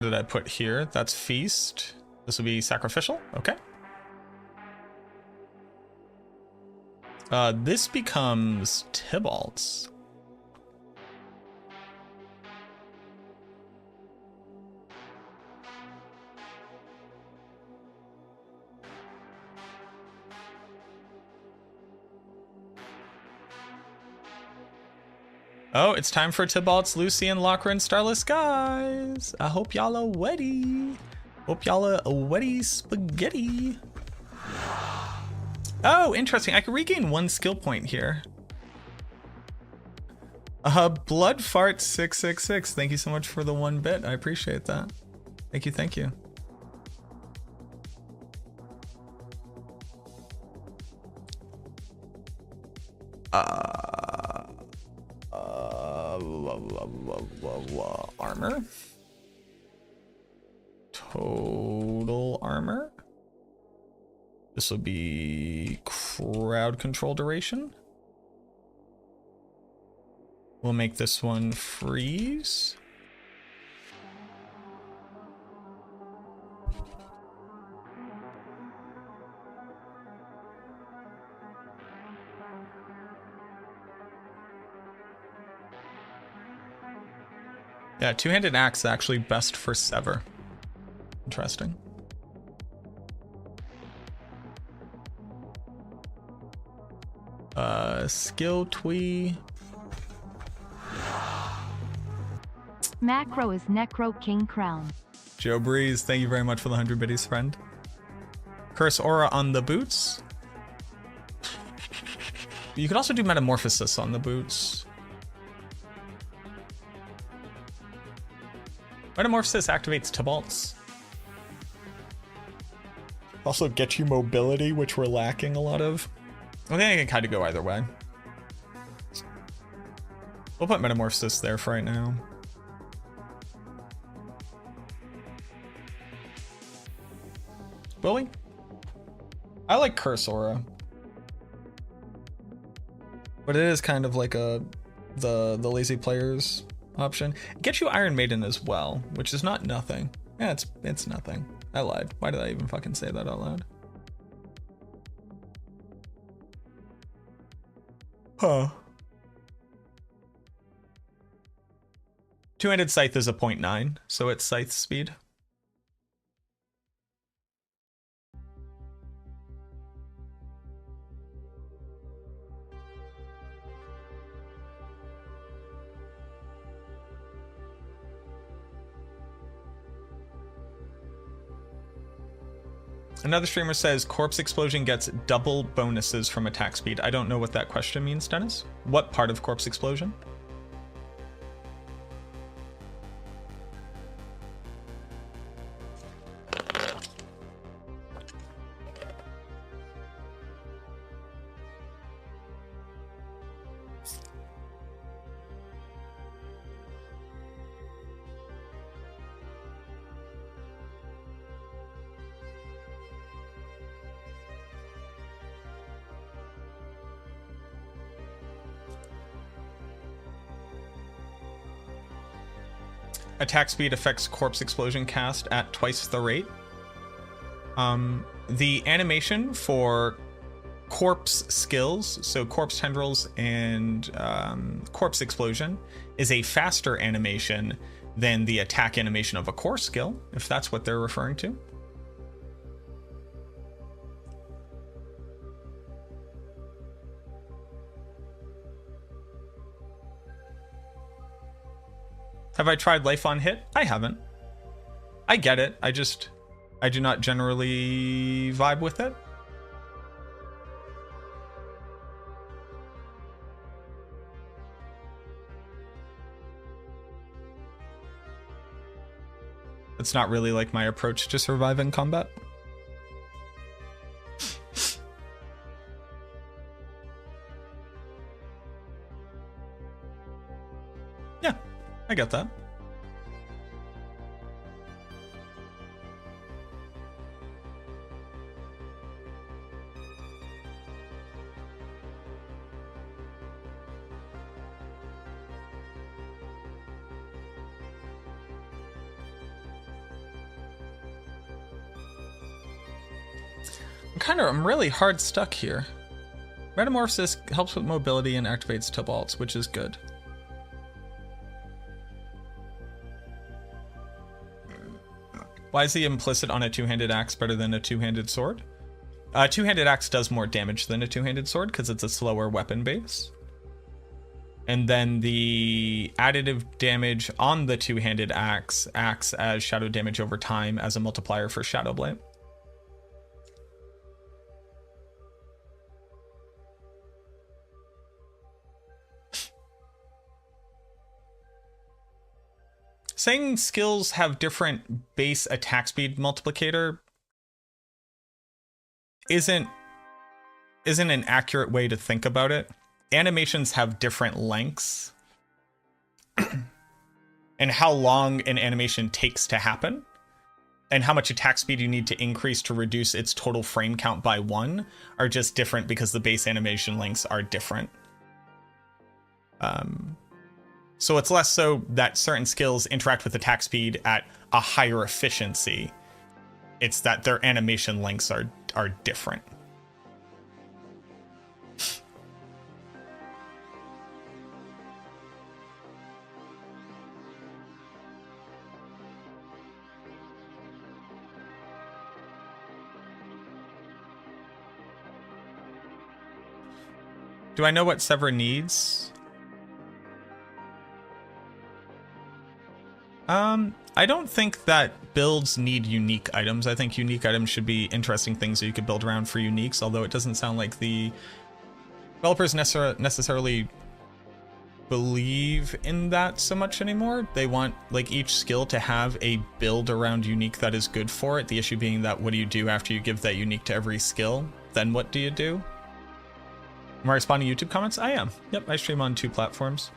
What did I put here? That's feast. This will be sacrificial. Okay. This becomes Tybalt's. Oh, it's time for Tybalt's, Lucian, Locker, and Starless Skies. I hope y'all are ready. Hope y'all are ready spaghetti. Oh, interesting. I can regain 1 skill point here. Blood Fart 666. Thank you so much for the 1 bit. I appreciate that. Thank you, thank you. Armor. Total armor. This will be crowd control duration. We'll make this one freeze. Yeah, two-handed axe is actually best for Sever. Interesting. Skill Twee. Macro is Necro King Crown. Joe Breeze, thank you very much for the 100 biddies, friend. Curse Aura on the boots. You could also do Metamorphosis on the boots. Metamorphosis activates Tybalt's. Also get you mobility, which we're lacking a lot of. I think I can kind of go either way. We'll put Metamorphosis there for right now. Will we? I like Curse Aura. But it is kind of like the lazy players option. Get you Iron Maiden as well, which is not nothing. Yeah, it's nothing. I lied. Why did I even fucking say that out loud? Huh. Two-handed Scythe is a 0.9, so it's Scythe speed. Another streamer says Corpse Explosion gets double bonuses from attack speed. I don't know what that question means, Dennis. What part of Corpse Explosion? Attack speed affects Corpse Explosion cast at twice the rate. The animation for Corpse skills, so Corpse Tendrils and Corpse Explosion, is a faster animation than the attack animation of a core skill, if that's what they're referring to. Have I tried Life on Hit? I haven't. I get it. I do not generally vibe with it. It's not really like my approach to surviving combat. Yeah, I get that. I'm really hard stuck here. Metamorphosis helps with mobility and activates Tibalts, which is good. Why is the implicit on a two-handed axe better than a two-handed sword? A two-handed axe does more damage than a two-handed sword because it's a slower weapon base. And then the additive damage on the two-handed axe acts as shadow damage over time as a multiplier for Shadow Blade. Saying skills have different base attack speed multiplicator isn't an accurate way to think about it. Animations have different lengths and how long an animation takes to happen and how much attack speed you need to increase to reduce its total frame count by 1 are just different because the base animation lengths are different. So it's less so that certain skills interact with attack speed at a higher efficiency. It's that their animation lengths are different. Do I know what Sever needs? I don't think that builds need unique items. I think unique items should be interesting things that you could build around for uniques, although it doesn't sound like the developers necessarily believe in that so much anymore. They want like each skill to have a build around unique that is good for it. The issue being that what do you do after you give that unique to every skill? Then what do you do? Am I responding to YouTube comments? I am. Yep, I stream on 2 platforms.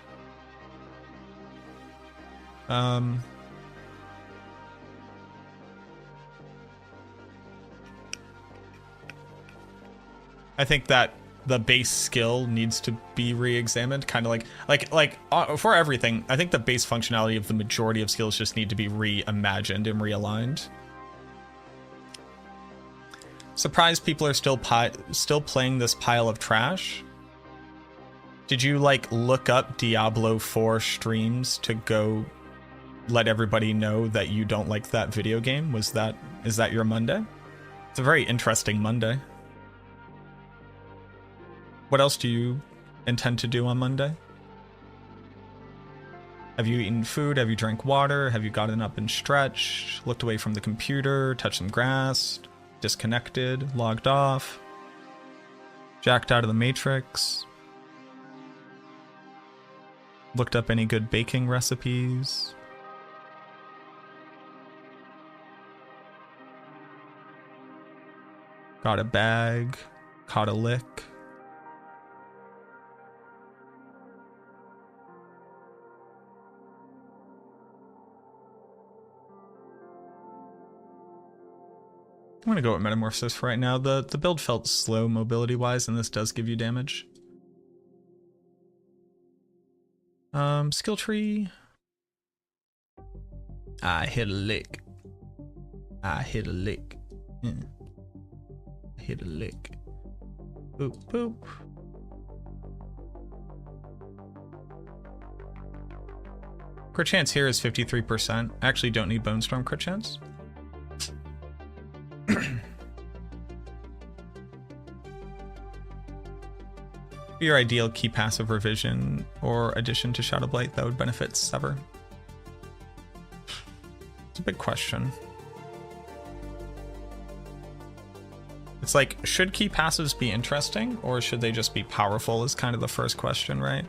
I think that the base skill needs to be re-examined, kind of like for everything. I think the base functionality of the majority of skills just need to be reimagined and realigned. Surprised people are still playing this pile of trash. Did you like look up Diablo 4 streams to go let everybody know that you don't like that video game? Is that your Monday? It's a very interesting Monday. What else do you intend to do on Monday? Have you eaten food? Have you drank water? Have you gotten up and stretched? Looked away from the computer? Touched some grass? Disconnected? Logged off? Jacked out of the Matrix? Looked up any good baking recipes? Got a bag? Caught a lick? I'm gonna go with Metamorphosis for right now. The build felt slow mobility wise, and this does give you damage. Skill tree. I hit a lick. I hit a lick. Hit a lick. Boop boop. Crit chance here is 53%. I actually don't need Bone Storm crit chance. Your ideal key passive revision or addition to Shadow Blight that would benefit Sever? It's a big question. It's like, should key passives be interesting or should they just be powerful is kind of the first question, right?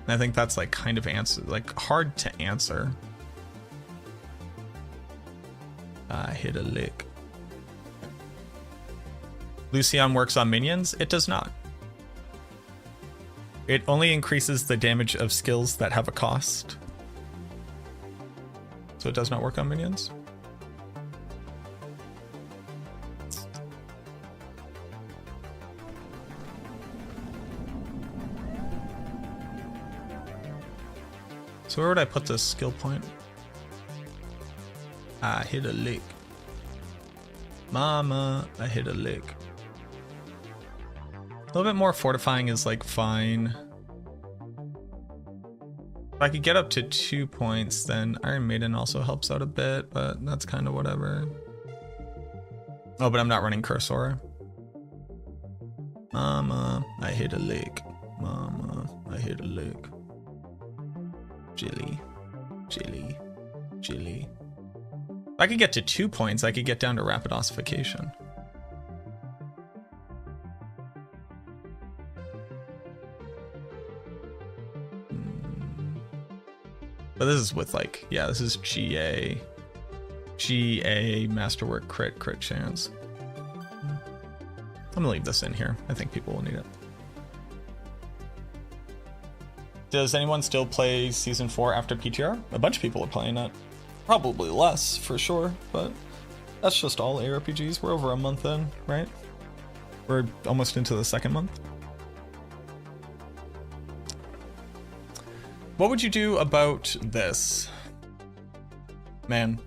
And I think that's like kind of hard to answer. I hit a lick. Lucian works on minions? It does not. It only increases the damage of skills that have a cost. So it does not work on minions. So where would I put this skill point? I hit a lick. Mama, I hit a lick. A little bit more fortifying is like fine. If I could get up to 2 points, then Iron Maiden also helps out a bit, but that's kind of whatever. Oh, but I'm not running Cursor. Mama, I hit a lick. Mama, I hit a lick. Jilly, Jilly, Jilly. If I could get to 2 points, I could get down to rapid ossification. But this is with like, yeah, this is GA Masterwork crit chance. I'm gonna leave this in here. I think people will need it. Does anyone still play Season 4 after PTR? A bunch of people are playing it. Probably less, for sure, but that's just all ARPGs. We're over a month in, right? We're almost into the second month. What would you do about this? Man.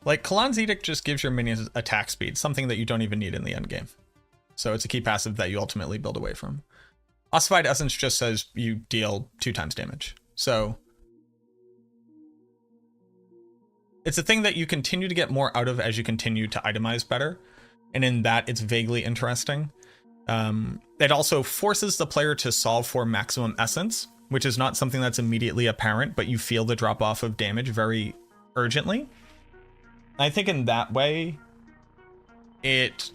Like, Kalan's Edict just gives your minions attack speed, something that you don't even need in the end game. So it's a key passive that you ultimately build away from. Ossified Essence just says you deal 2 times damage. So it's a thing that you continue to get more out of as you continue to itemize better. And in that, it's vaguely interesting. It also forces the player to solve for maximum essence, which is not something that's immediately apparent, but you feel the drop off of damage very urgently. I think in that way, it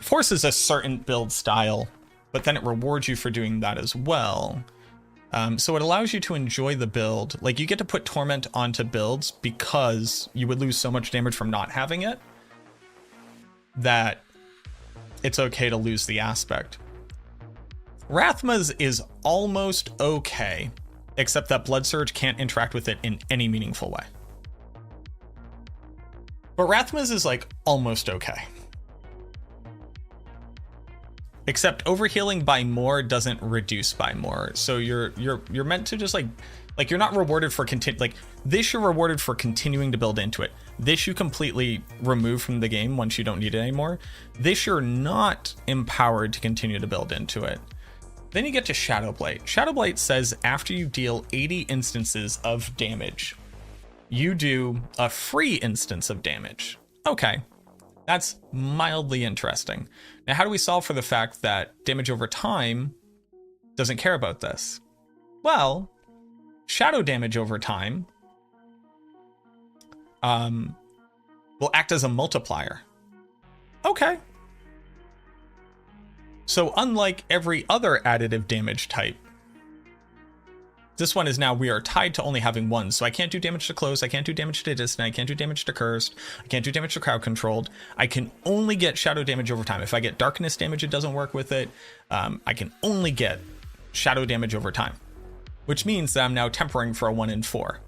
forces a certain build style, but then it rewards you for doing that as well. So it allows you to enjoy the build. Like, you get to put Torment onto builds because you would lose so much damage from not having it that it's okay to lose the aspect. Rathma's is almost okay, except that Blood Surge can't interact with it in any meaningful way. But Rathma's is like almost okay. Except overhealing by more doesn't reduce by more. So you're meant to just like you're not rewarded for this, you're rewarded for continuing to build into it. This you completely remove from the game once you don't need it anymore. This you're not empowered to continue to build into it. Then you get to Shadowblight. Shadowblight says after you deal 80 instances of damage, you do a free instance of damage. Okay. That's mildly interesting. Now, how do we solve for the fact that damage over time doesn't care about this? Well, shadow damage over time will act as a multiplier. Okay. So unlike every other additive damage type, this one is now we are tied to only having one. So I can't do damage to close. I can't do damage to distant. I can't do damage to cursed. I can't do damage to crowd controlled. I can only get shadow damage over time. If I get darkness damage, it doesn't work with it. I can only get shadow damage over time, which means that I'm now tempering for a 1 in 4.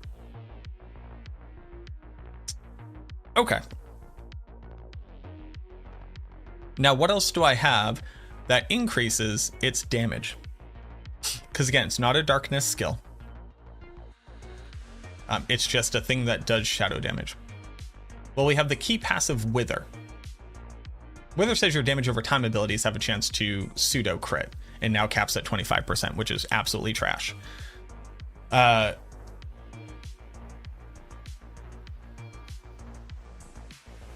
Okay. Now, what else do I have that increases its damage? Because again, it's not a darkness skill. It's just a thing that does shadow damage. Well, we have the key passive Wither. Wither says your damage over time abilities have a chance to pseudo crit, and now caps at 25%, which is absolutely trash.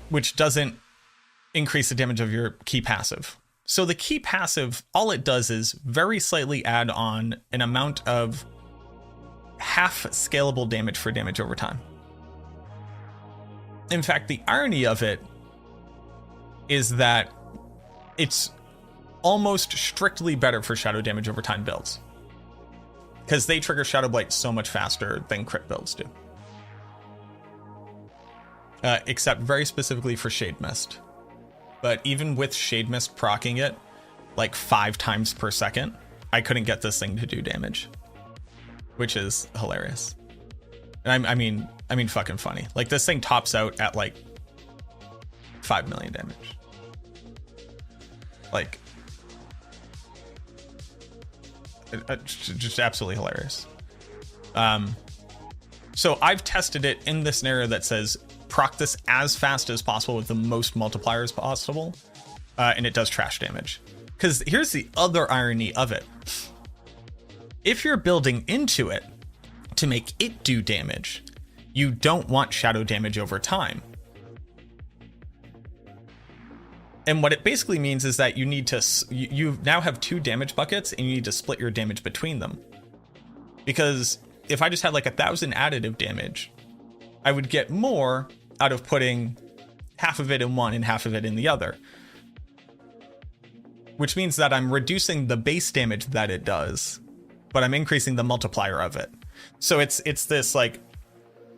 Which doesn't increase the damage of your key passive. So the key passive, all it does is very slightly add on an amount of half scalable damage for damage over time. In fact, the irony of it is that it's almost strictly better for shadow damage over time builds, because they trigger Shadow Blight so much faster than crit builds do. Except very specifically for Shade Mist. But even with Shade Mist proccing it like 5 times per second, I couldn't get this thing to do damage, which is hilarious. And I mean fucking funny. Like, this thing tops out at like 5 million damage. Like, Just absolutely hilarious. So I've tested it in the scenario that says proc this as fast as possible with the most multipliers possible, and it does trash damage. Because here's the other irony of it. If you're building into it to make it do damage, you don't want shadow damage over time. And what it basically means is that you need to, you now have 2 damage buckets and you need to split your damage between them. Because if I just had like 1,000 additive damage, I would get more out of putting half of it in one and half of it in the other. Which means that I'm reducing the base damage that it does, but I'm increasing the multiplier of it. So it's this like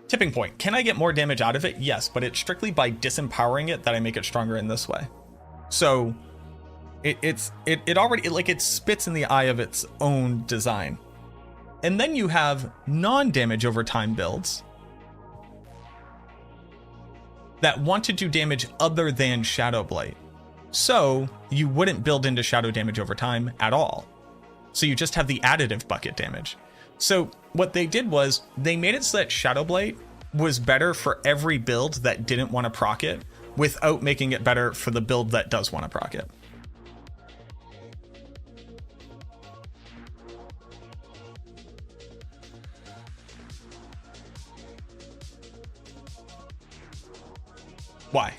tipping point. Can I get more damage out of it? Yes, but it's strictly by disempowering it that I make it stronger in this way. So it already like it spits in the eye of its own design. And then you have non-damage over time builds that want to do damage other than Shadow Blight. So you wouldn't build into shadow damage over time at all. So you just have the additive bucket damage. So what they did was they made it so that Shadow Blight was better for every build that didn't want to proc it, without making it better for the build that does want to proc it. Why?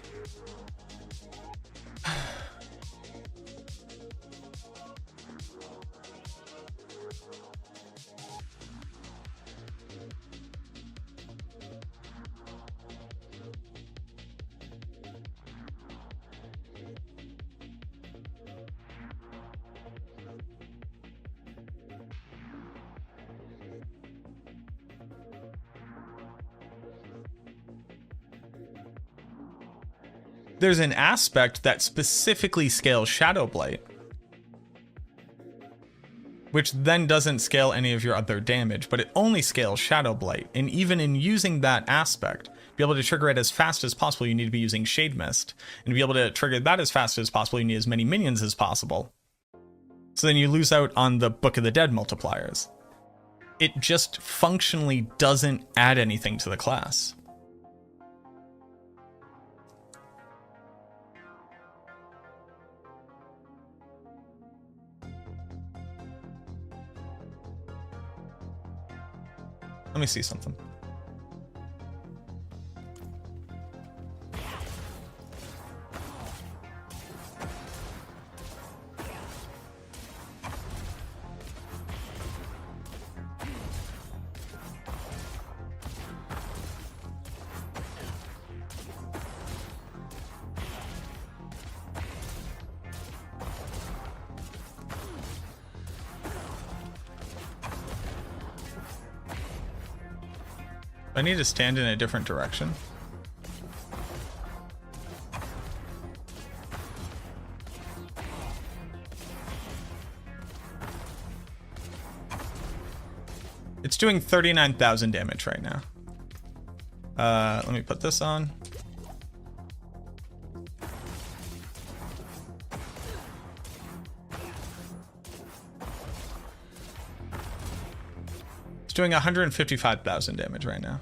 There's an aspect that specifically scales Shadow Blight, which then doesn't scale any of your other damage, but it only scales Shadow Blight. And even in using that aspect, be able to trigger it as fast as possible, you need to be using Shade Mist. And to be able to trigger that as fast as possible, you need as many minions as possible. So then you lose out on the Book of the Dead multipliers. It just functionally doesn't add anything to the class. Let me see something. I need to stand in a different direction. It's doing 39,000 damage right now. Let me put this on. Doing 155,000 damage right now.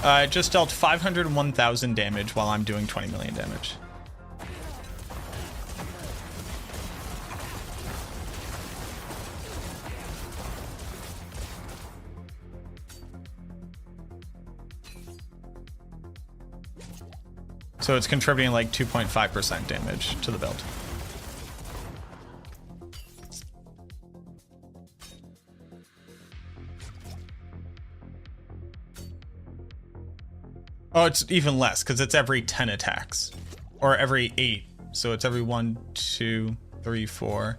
I just dealt 501,000 damage while I'm doing 20 million damage. So it's contributing like 2.5% damage to the build. Oh, it's even less because it's every 10 attacks or every 8. So it's every 1, 2, 3, 4.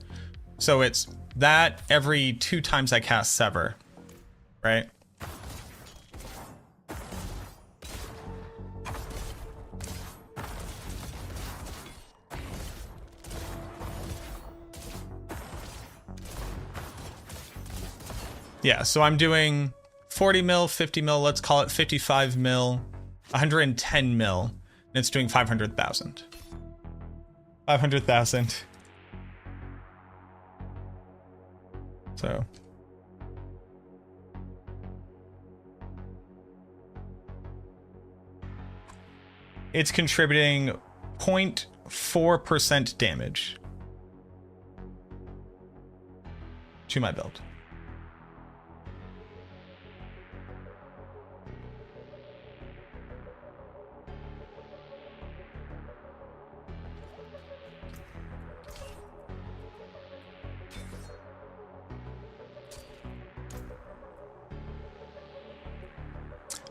So it's that every 2 times I cast Sever, right? Yeah, so I'm doing 40 mil, 50 mil, let's call it 55 mil, 110 mil, and it's doing 500,000. 500,000. So. It's contributing 0.4% damage to my build.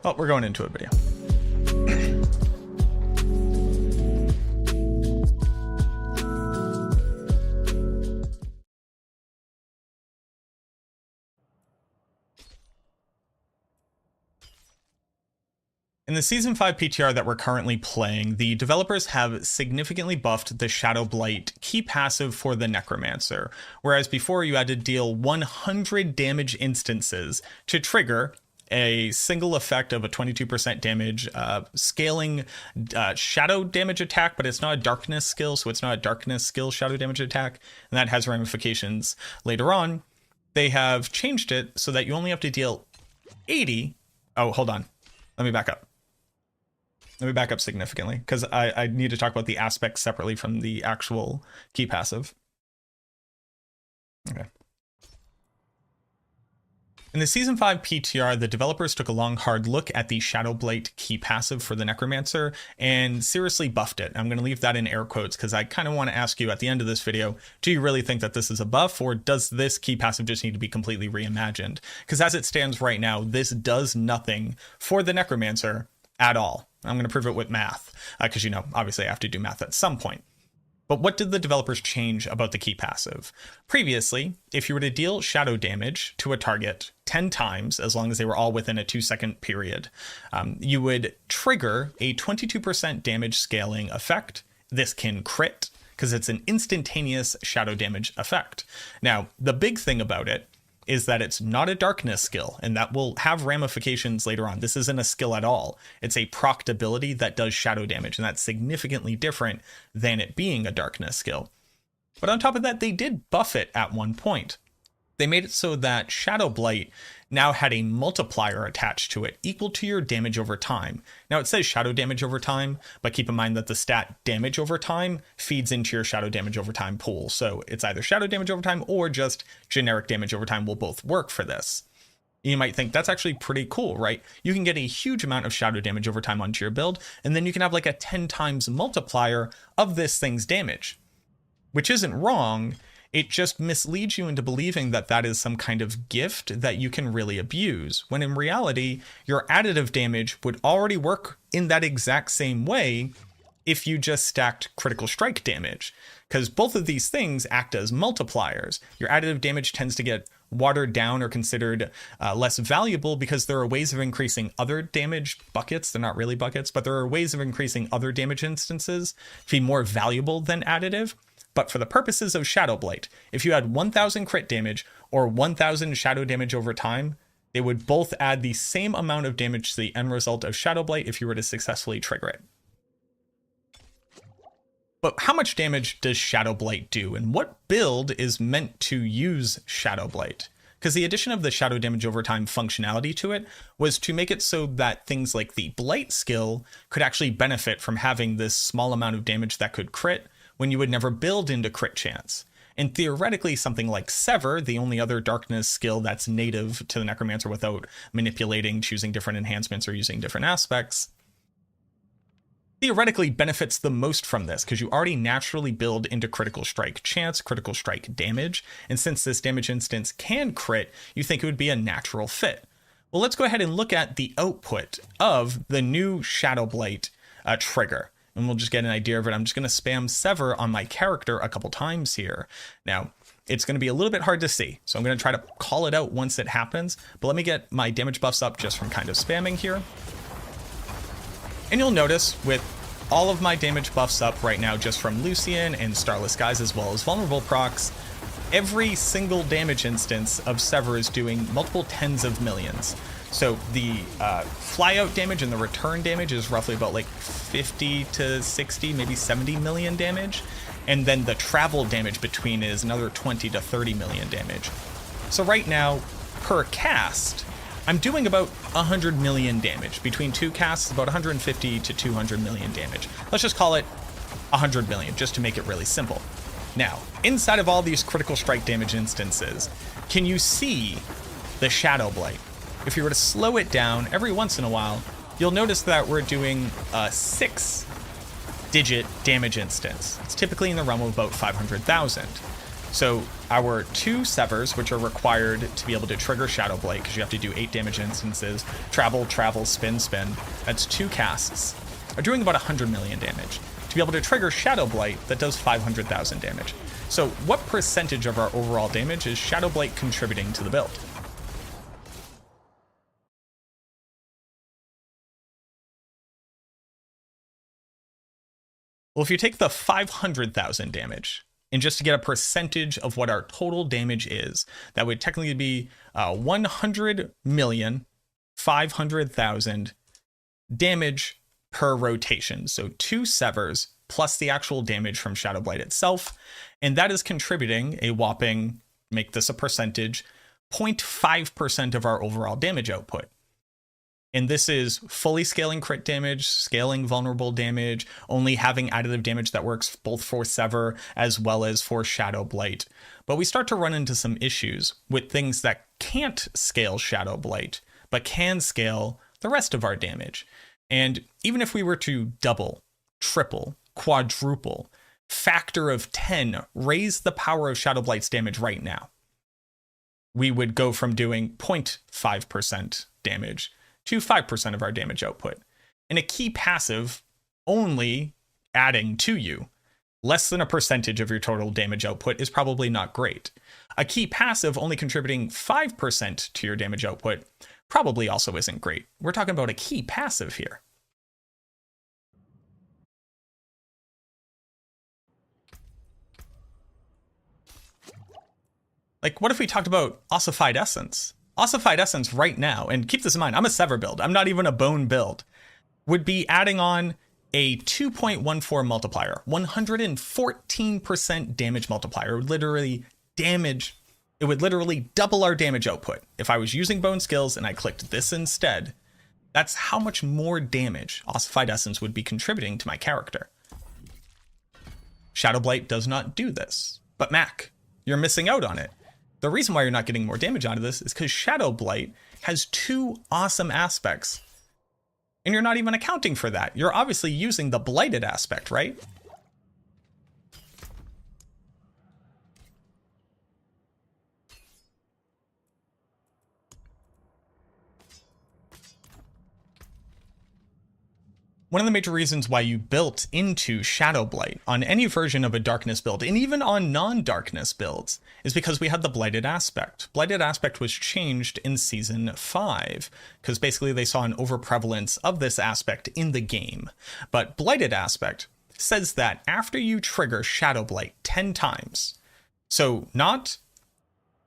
Oh, we're going into a video. In the Season 5 PTR that we're currently playing, the developers have significantly buffed the Shadow Blight key passive for the Necromancer, whereas before you had to deal 100 damage instances to trigger a single effect of a 22% damage scaling shadow damage attack, but it's not a darkness skill, so it's not a darkness skill shadow damage attack, and that has ramifications later on. They have changed it so that you only have to deal 80. Oh, hold on. Let me back up. Let me back up significantly, because I need to talk about the aspects separately from the actual key passive. Okay. In the Season 5 PTR, the developers took a long, hard look at the Shadow Blight key passive for the Necromancer and seriously buffed it. I'm going to leave that in air quotes because I kind of want to ask you at the end of this video, do you really think that this is a buff, or does this key passive just need to be completely reimagined? Because as it stands right now, this does nothing for the Necromancer at all. I'm going to prove it with math because, you know, obviously I have to do math at some point. But what did the developers change about the key passive? Previously, if you were to deal shadow damage to a target 10 times, as long as they were all within a 2-second period, you would trigger a 22% damage scaling effect. This can crit because it's an instantaneous shadow damage effect. Now, the big thing about it is that it's not a darkness skill, and that will have ramifications later on. This isn't a skill at all. It's a procced ability that does shadow damage, and that's significantly different than it being a darkness skill. But on top of that, they did buff it at one point. They made it so that Shadow Blight now had a multiplier attached to it equal to your damage over time. Now it says shadow damage over time, but keep in mind that the stat damage over time feeds into your shadow damage over time pool. So it's either shadow damage over time or just generic damage over time will both work for this. You might think that's actually pretty cool, right? You can get a huge amount of shadow damage over time onto your build, and then you can have like a 10 times multiplier of this thing's damage, which isn't wrong. It just misleads you into believing that that is some kind of gift that you can really abuse, when in reality, your additive damage would already work in that exact same way if you just stacked critical strike damage, because both of these things act as multipliers. Your additive damage tends to get watered down or considered less valuable because there are ways of increasing other damage buckets. They're not really buckets, but there are ways of increasing other damage instances to be more valuable than additive. But for the purposes of Shadow Blight, if you had 1000 crit damage or 1000 shadow damage over time, they would both add the same amount of damage to the end result of Shadow Blight if you were to successfully trigger it. But how much damage does Shadow Blight do, and what build is meant to use Shadow Blight? Because the addition of the shadow damage over time functionality to it was to make it so that things like the Blight skill could actually benefit from having this small amount of damage that could crit, when you would never build into crit chance. And theoretically, something like Sever, the only other darkness skill that's native to the Necromancer without manipulating, choosing different enhancements, or using different aspects, theoretically benefits the most from this because you already naturally build into critical strike chance, critical strike damage, and since this damage instance can crit, you think it would be a natural fit. Well, let's go ahead and look at the output of the new Shadow Blight trigger, and we'll just get an idea of it. I'm just going to spam Sever on my character a couple times here. Now, it's going to be a little bit hard to see, so I'm going to try to call it out once it happens, but let me get my damage buffs up just from kind of spamming here. And you'll notice with all of my damage buffs up right now just from Lucian and Starless Skies as well as vulnerable procs, every single damage instance of Sever is doing multiple tens of millions. So the flyout damage and the return damage is roughly about like 50 to 60, maybe 70 million damage. And then the travel damage between is another 20 to 30 million damage. So right now, per cast, I'm doing about 100 million damage. Between two casts, about 150 to 200 million damage. Let's just call it 100 million, just to make it really simple. Now, inside of all these critical strike damage instances, can you see the Shadow Blight? If you were to slow it down every once in a while, you'll notice that we're doing a 6-digit damage instance. It's typically in the realm of about 500,000. So our 2 Severs, which are required to be able to trigger Shadow Blight, because you have to do 8 damage instances, travel, travel, spin, spin, that's 2 casts, are doing about 100 million damage. To be able to trigger Shadow Blight, that does 500,000 damage. So what percentage of our overall damage is Shadow Blight contributing to the build? Well, if you take the 500,000 damage, and just to get a percentage of what our total damage is, that would technically be 100,500,000 damage per rotation. So 2 Severs plus the actual damage from Shadow Blight itself. And that is contributing a whopping, make this a percentage, 0.5% of our overall damage output. And this is fully scaling crit damage, scaling vulnerable damage, only having additive damage that works both for Sever as well as for Shadow Blight. But we start to run into some issues with things that can't scale Shadow Blight, but can scale the rest of our damage. And even if we were to double, triple, quadruple, factor of 10, raise the power of Shadow Blight's damage right now, we would go from doing 0.5% damage to 5% of our damage output. And a key passive only adding to you less than a percentage of your total damage output is probably not great. A key passive only contributing 5% to your damage output probably also isn't great. We're talking about a key passive here. Like, what if we talked about Ossified Essence? Ossified Essence right now, and keep this in mind, I'm a Sever build, I'm not even a Bone build, would be adding on a 2.14 multiplier, 114% damage multiplier, it would literally double our damage output. If I was using Bone skills and I clicked this instead, that's how much more damage Ossified Essence would be contributing to my character. Shadow Blight does not do this, but Mac, you're missing out on it. The reason why you're not getting more damage out of this is because Shadow Blight has 2 awesome aspects. And you're not even accounting for that. You're obviously using the blighted aspect, right? One of the major reasons why you built into Shadow Blight on any version of a Darkness build, and even on non-Darkness builds, is because we had the Blighted aspect. Blighted aspect was changed in Season 5, because basically they saw an overprevalence of this aspect in the game. But Blighted aspect says that after you trigger Shadow Blight 10 times, so not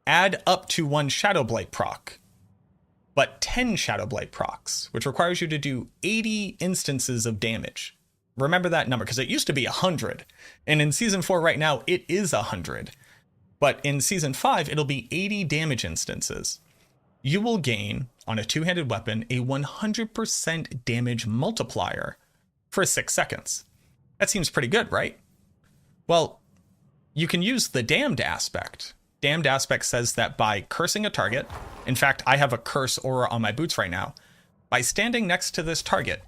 add up to 1 Shadow Blight proc, but 10 Shadow Blight procs, which requires you to do 80 instances of damage. Remember that number, because it used to be 100. And in Season 4 right now, it is 100. But in Season 5, it'll be 80 damage instances. You will gain, on a 2-handed weapon, a 100% damage multiplier for 6 seconds. That seems pretty good, right? Well, you can use the Damned aspect. Damned aspect says that by cursing a target, in fact, I have a curse aura on my boots right now, by standing next to this target,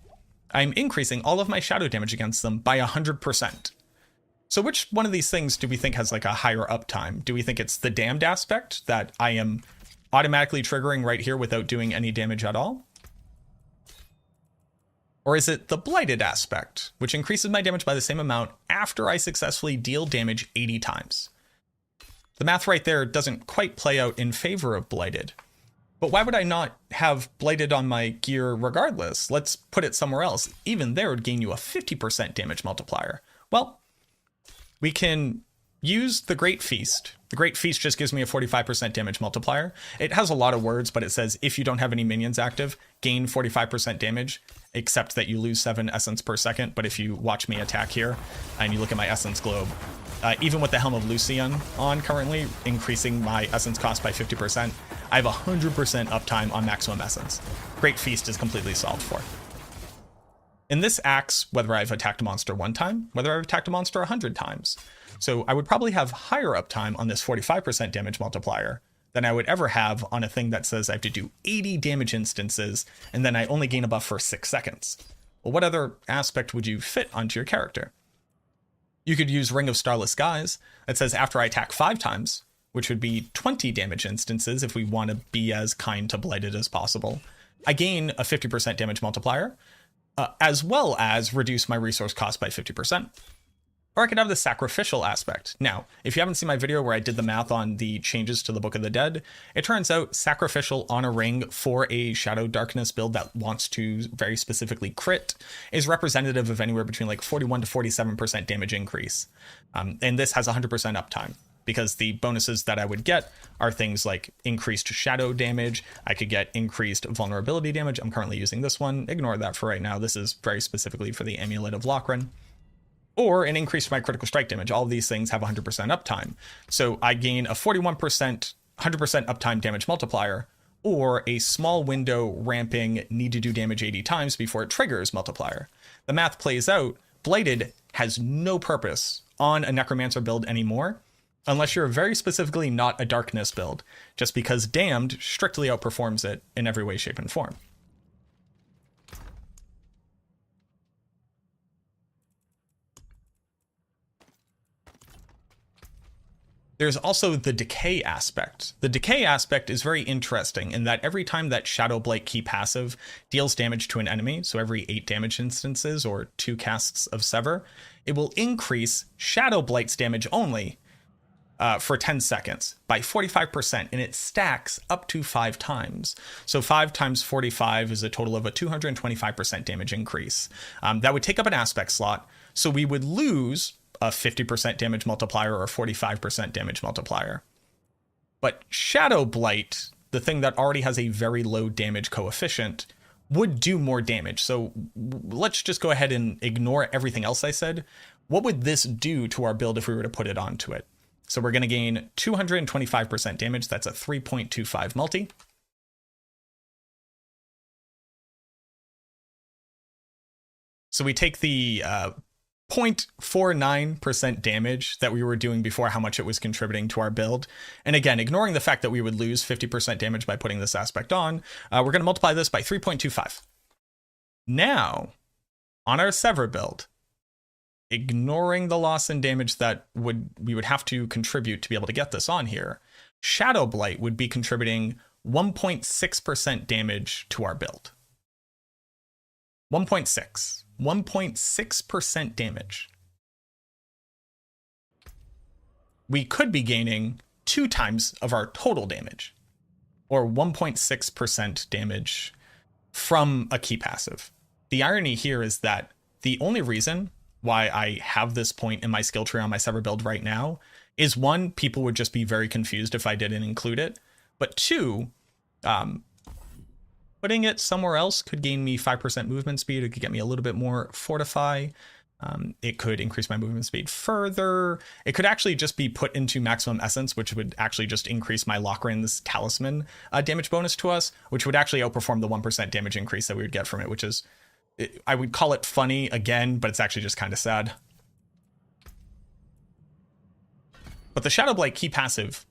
I'm increasing all of my shadow damage against them by 100%. So which one of these things do we think has like a higher uptime? Do we think it's the damned aspect that I am automatically triggering right here without doing any damage at all? Or is it the blighted aspect, which increases my damage by the same amount after I successfully deal damage 80 times? The math right there doesn't quite play out in favor of blighted. But why would I not have blighted on my gear regardless? Let's put it somewhere else. Even there would gain you a 50% damage multiplier. Well, we can use the Great Feast. The Great Feast just gives me a 45% damage multiplier. It has a lot of words, but it says if you don't have any minions active, gain 45% damage, except that you lose 7 essence per second. But if you watch me attack here and you look at my essence globe, even with the Helm of Lucian on currently, increasing my essence cost by 50%, I have 100% uptime on maximum essence. Great Feast is completely solved for. In this axe, whether I've attacked a monster 1 time, whether I've attacked a monster 100 times. So I would probably have higher uptime on this 45% damage multiplier than I would ever have on a thing that says I have to do 80 damage instances and then I only gain a buff for 6 seconds. Well, what other aspect would you fit onto your character? You could use Ring of Starless Skies that says after I attack 5 times, which would be 20 damage instances if we want to be as kind to blighted as possible, I gain a 50% damage multiplier, as well as reduce my resource cost by 50%. Or I could have the sacrificial aspect. Now, if you haven't seen my video where I did the math on the changes to the Book of the Dead, it turns out sacrificial on a ring for a Shadow Darkness build that wants to very specifically crit is representative of anywhere between like 41 to 47% damage increase. And this has 100% uptime, because the bonuses that I would get are things like increased shadow damage. I could get increased vulnerability damage. I'm currently using this one. Ignore that for right now. This is very specifically for the Amulet of Lochran. Or an increase to my critical strike damage. All of these things have 100% uptime. So I gain a 41%, 100% uptime damage multiplier, or a small window ramping need to do damage 80 times before it triggers multiplier. The math plays out. Blighted has no purpose on a Necromancer build anymore, unless you're very specifically not a Darkness build, just because Damned strictly outperforms it in every way, shape, and form. There's also the decay aspect. The decay aspect is very interesting in that every time that Shadow Blight key passive deals damage to an enemy, so every 8 damage instances or 2 casts of Sever, it will increase Shadow Blight's damage only for 10 seconds by 45%, and it stacks up to 5 times. So 5 times 45 is a total of a 225% damage increase. That would take up an aspect slot, so we would lose a 50% damage multiplier or a 45% damage multiplier. But Shadow Blight, the thing that already has a very low damage coefficient, would do more damage. So let's just go ahead and ignore everything else I said. What would this do to our build if we were to put it onto it? So we're going to gain 225% damage. That's a 3.25 multi. So we take the 0.49% damage that we were doing before, how much it was contributing to our build. And again, ignoring the fact that we would lose 50% damage by putting this aspect on, we're going to multiply this by 3.25. Now, on our Sever build, ignoring the loss in damage that we would have to contribute to be able to get this on here, Shadow Blight would be contributing 1.6% damage to our build. 1.6% damage. We could be gaining 2 times of our total damage, or 1.6% damage from a key passive. The irony here is that the only reason why I have this point in my skill tree on my Sever build right now is 1, people would just be very confused if I didn't include it, but 2, putting it somewhere else could gain me 5% movement speed. It could get me a little bit more fortify. It could increase my movement speed further. It could actually just be put into maximum essence, which would actually just increase my Lochran's talisman damage bonus to us, which would actually outperform the 1% damage increase that we would get from it, which is, I would call it funny again, but it's actually just kind of sad. But the Shadow Blight key passive,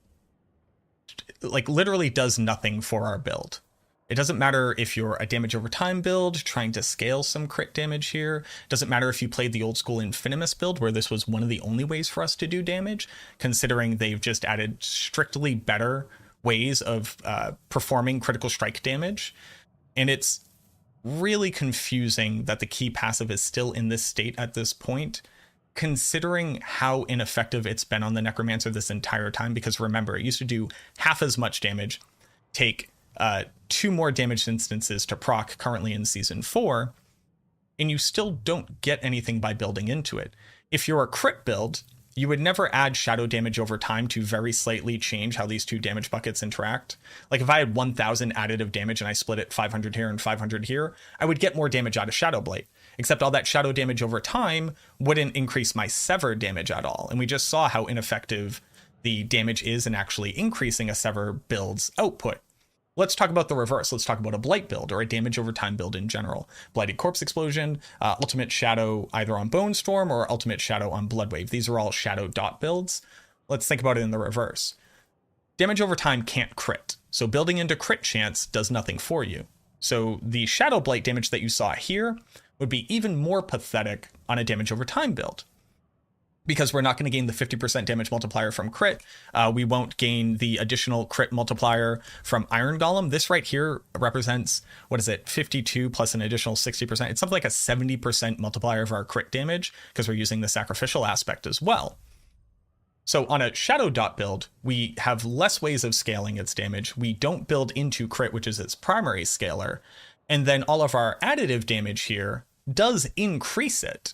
like, literally does nothing for our build. It doesn't matter if you're a damage over time build trying to scale some crit damage here. It doesn't matter if you played the old school Infinimus build where this was one of the only ways for us to do damage, considering they've just added strictly better ways of performing critical strike damage. And it's really confusing that the key passive is still in this state at this point, considering how ineffective it's been on the Necromancer this entire time. Because remember, it used to do half as much damage, take 2 more damage instances to proc currently in Season 4, and you still don't get anything by building into it. If you're a crit build, you would never add shadow damage over time to very slightly change how these 2 damage buckets interact. Like if I had 1000 additive damage and I split it 500 here and 500 here, I would get more damage out of Shadow Blight. Except all that shadow damage over time wouldn't increase my Sever damage at all. And we just saw how ineffective the damage is in actually increasing a Sever build's output. Let's talk about the reverse. Let's talk about a Blight build or a damage over time build in general. Blighted Corpse Explosion, Ultimate Shadow either on Bone Storm or Ultimate Shadow on Bloodwave. These are all Shadow dot builds. Let's think about it in the reverse. Damage over time can't crit, so building into crit chance does nothing for you. So the Shadow Blight damage that you saw here would be even more pathetic on a damage over time build, because we're not going to gain the 50% damage multiplier from crit. We won't gain the additional crit multiplier from Iron Golem. This right here represents, 52 plus an additional 60%. It's something like a 70% multiplier of our crit damage because we're using the sacrificial aspect as well. So on a Shadow Dot build, we have less ways of scaling its damage. We don't build into crit, which is its primary scaler. And then all of our additive damage here does increase it.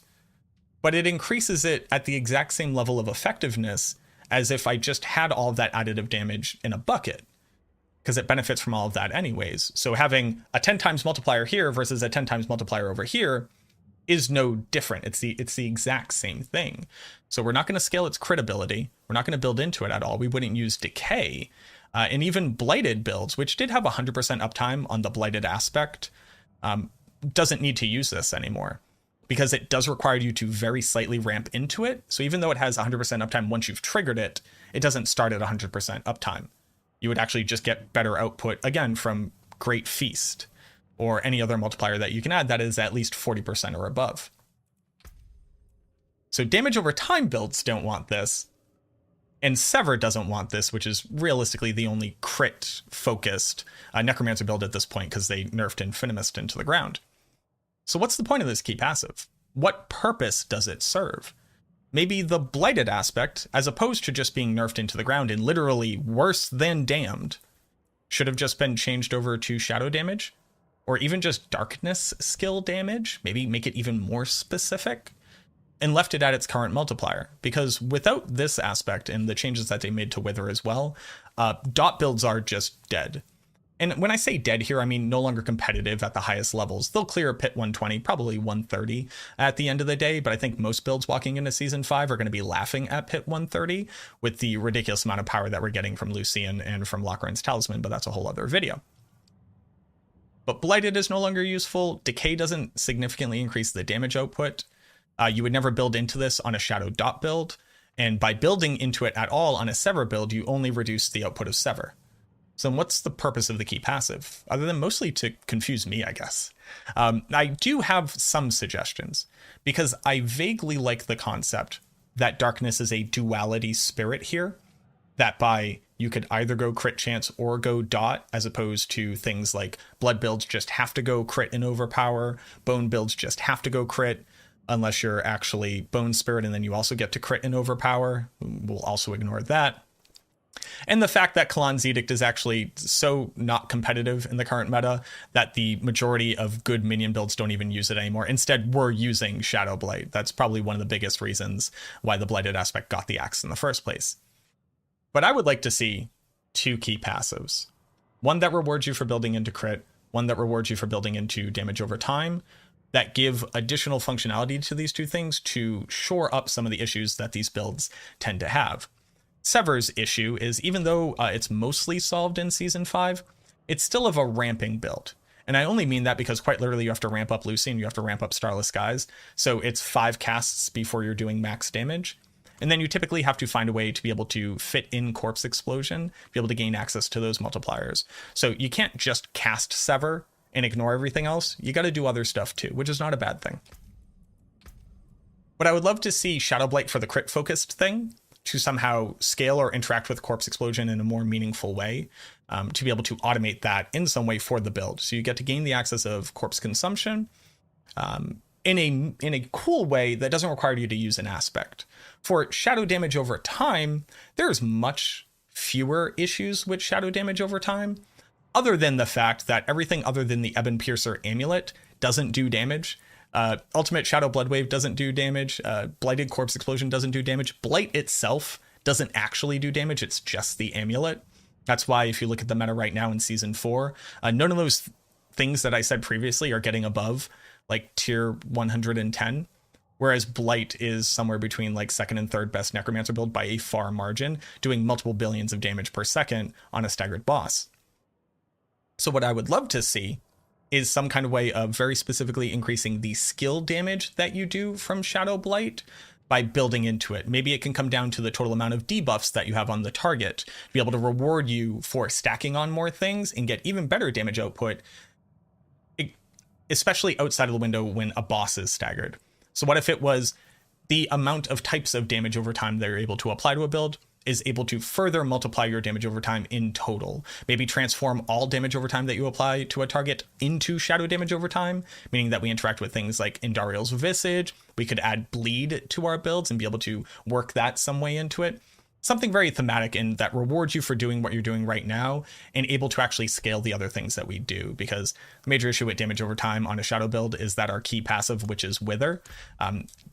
But it increases it at the exact same level of effectiveness as if I just had all of that additive damage in a bucket, because it benefits from all of that anyways. So having a 10 times multiplier here versus a 10 times multiplier over here is no different. It's the exact same thing. So we're not going to scale its crit ability. We're not going to build into it at all. We wouldn't use decay. And even blighted builds, which did have 100% uptime on the blighted aspect, doesn't need to use this anymore, because it does require you to very slightly ramp into it. So even though it has 100% uptime once you've triggered it, it doesn't start at 100% uptime. You would actually just get better output, again, from Great Feast or any other multiplier that you can add that is at least 40% or above. So damage over time builds don't want this, and Sever doesn't want this, which is realistically the only crit-focused Necromancer build at this point because they nerfed Infinimus into the ground. So what's the point of this key passive? What purpose does it serve? Maybe the blighted aspect, as opposed to just being nerfed into the ground and literally worse than damned, should have just been changed over to shadow damage, or even just darkness skill damage, maybe make it even more specific, and left it at its current multiplier. Because without this aspect and the changes that they made to Wither as well, dot builds are just dead. And when I say dead here, I mean no longer competitive at the highest levels. They'll clear Pit 120, probably 130 at the end of the day, but I think most builds walking into Season 5 are going to be laughing at Pit 130 with the ridiculous amount of power that we're getting from Lucian and from Lochran's Talisman, but that's a whole other video. But Blighted is no longer useful. Decay doesn't significantly increase the damage output. You would never build into this on a Shadow Dot build, and by building into it at all on a Sever build, you only reduce the output of Sever. So what's the purpose of the key passive? Other than mostly to confuse me, I guess. I do have some suggestions, because I vaguely like the concept that Darkness is a duality spirit here, that by you could either go crit chance or go dot, as opposed to things like blood builds just have to go crit and overpower, bone builds just have to go crit, unless you're actually bone spirit and then you also get to crit and overpower. We'll also ignore that. And the fact that Kalan's Edict is actually so not competitive in the current meta that the majority of good minion builds don't even use it anymore. Instead, we're using Shadow Blight. That's probably one of the biggest reasons why the Blighted aspect got the axe in the first place. But I would like to see 2 key passives. One that rewards you for building into crit, one that rewards you for building into damage over time, that give additional functionality to these 2 things to shore up some of the issues that these builds tend to have. Sever's issue is, even though it's mostly solved in Season 5, it's still of a ramping build. And I only mean that because quite literally you have to ramp up Lucian, you have to ramp up Starless Skies, so it's 5 casts before you're doing max damage. And then you typically have to find a way to be able to fit in Corpse Explosion, be able to gain access to those multipliers. So you can't just cast Sever and ignore everything else. You got to do other stuff too, which is not a bad thing. But I would love to see Shadow Blight for the crit focused thing to somehow scale or interact with Corpse Explosion in a more meaningful way, to be able to automate that in some way for the build. So you get to gain the access of Corpse Consumption in a cool way that doesn't require you to use an aspect. For shadow damage over time, there's much fewer issues with shadow damage over time, other than the fact that everything other than the Ebon Piercer amulet doesn't do damage. Ultimate Shadow Bloodwave doesn't do damage. Blighted Corpse Explosion doesn't do damage. Blight itself doesn't actually do damage. It's just the amulet. That's why if you look at the meta right now in Season 4, none of those things that I said previously are getting above like tier 110. Whereas Blight is somewhere between like second and third best Necromancer build by a far margin, doing multiple billions of damage per second on a staggered boss. So what I would love to see is some kind of way of very specifically increasing the skill damage that you do from Shadow Blight by building into it. Maybe it can come down to the total amount of debuffs that you have on the target to be able to reward you for stacking on more things and get even better damage output, especially outside of the window when a boss is staggered. So what if it was the amount of types of damage over time that you're able to apply to a build is able to further multiply your damage over time in total. Maybe transform all damage over time that you apply to a target into shadow damage over time, meaning that we interact with things like Indariel's Visage. We could add bleed to our builds and be able to work that some way into it. Something very thematic and that rewards you for doing what you're doing right now and able to actually scale the other things that we do. Because the major issue with damage over time on a shadow build is that our key passive, which is Wither,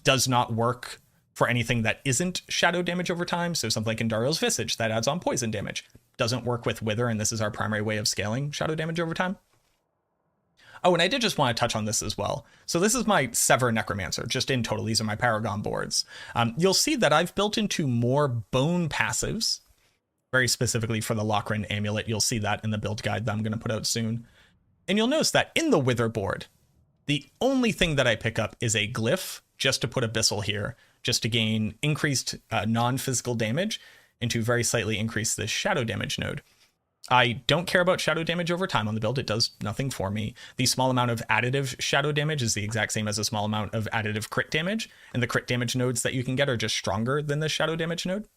does not work for anything that isn't shadow damage over time. So something like Indariel's Visage that adds on poison damage doesn't work with Wither, and this is our primary way of scaling shadow damage over time. Oh, and I did just want to touch on this as well. So this is my Sever Necromancer, just in total. These are my Paragon boards. You'll see that I've built into more bone passives, very specifically for the Lochran Amulet. You'll see that in the build guide that I'm going to put out soon. And you'll notice that in the Wither board, the only thing that I pick up is a glyph just to put Abyssal here, just to gain increased non-physical damage and to very slightly increase this shadow damage node. I don't care about shadow damage over time on the build. It does nothing for me. The small amount of additive shadow damage is the exact same as a small amount of additive crit damage, and the crit damage nodes that you can get are just stronger than the shadow damage node.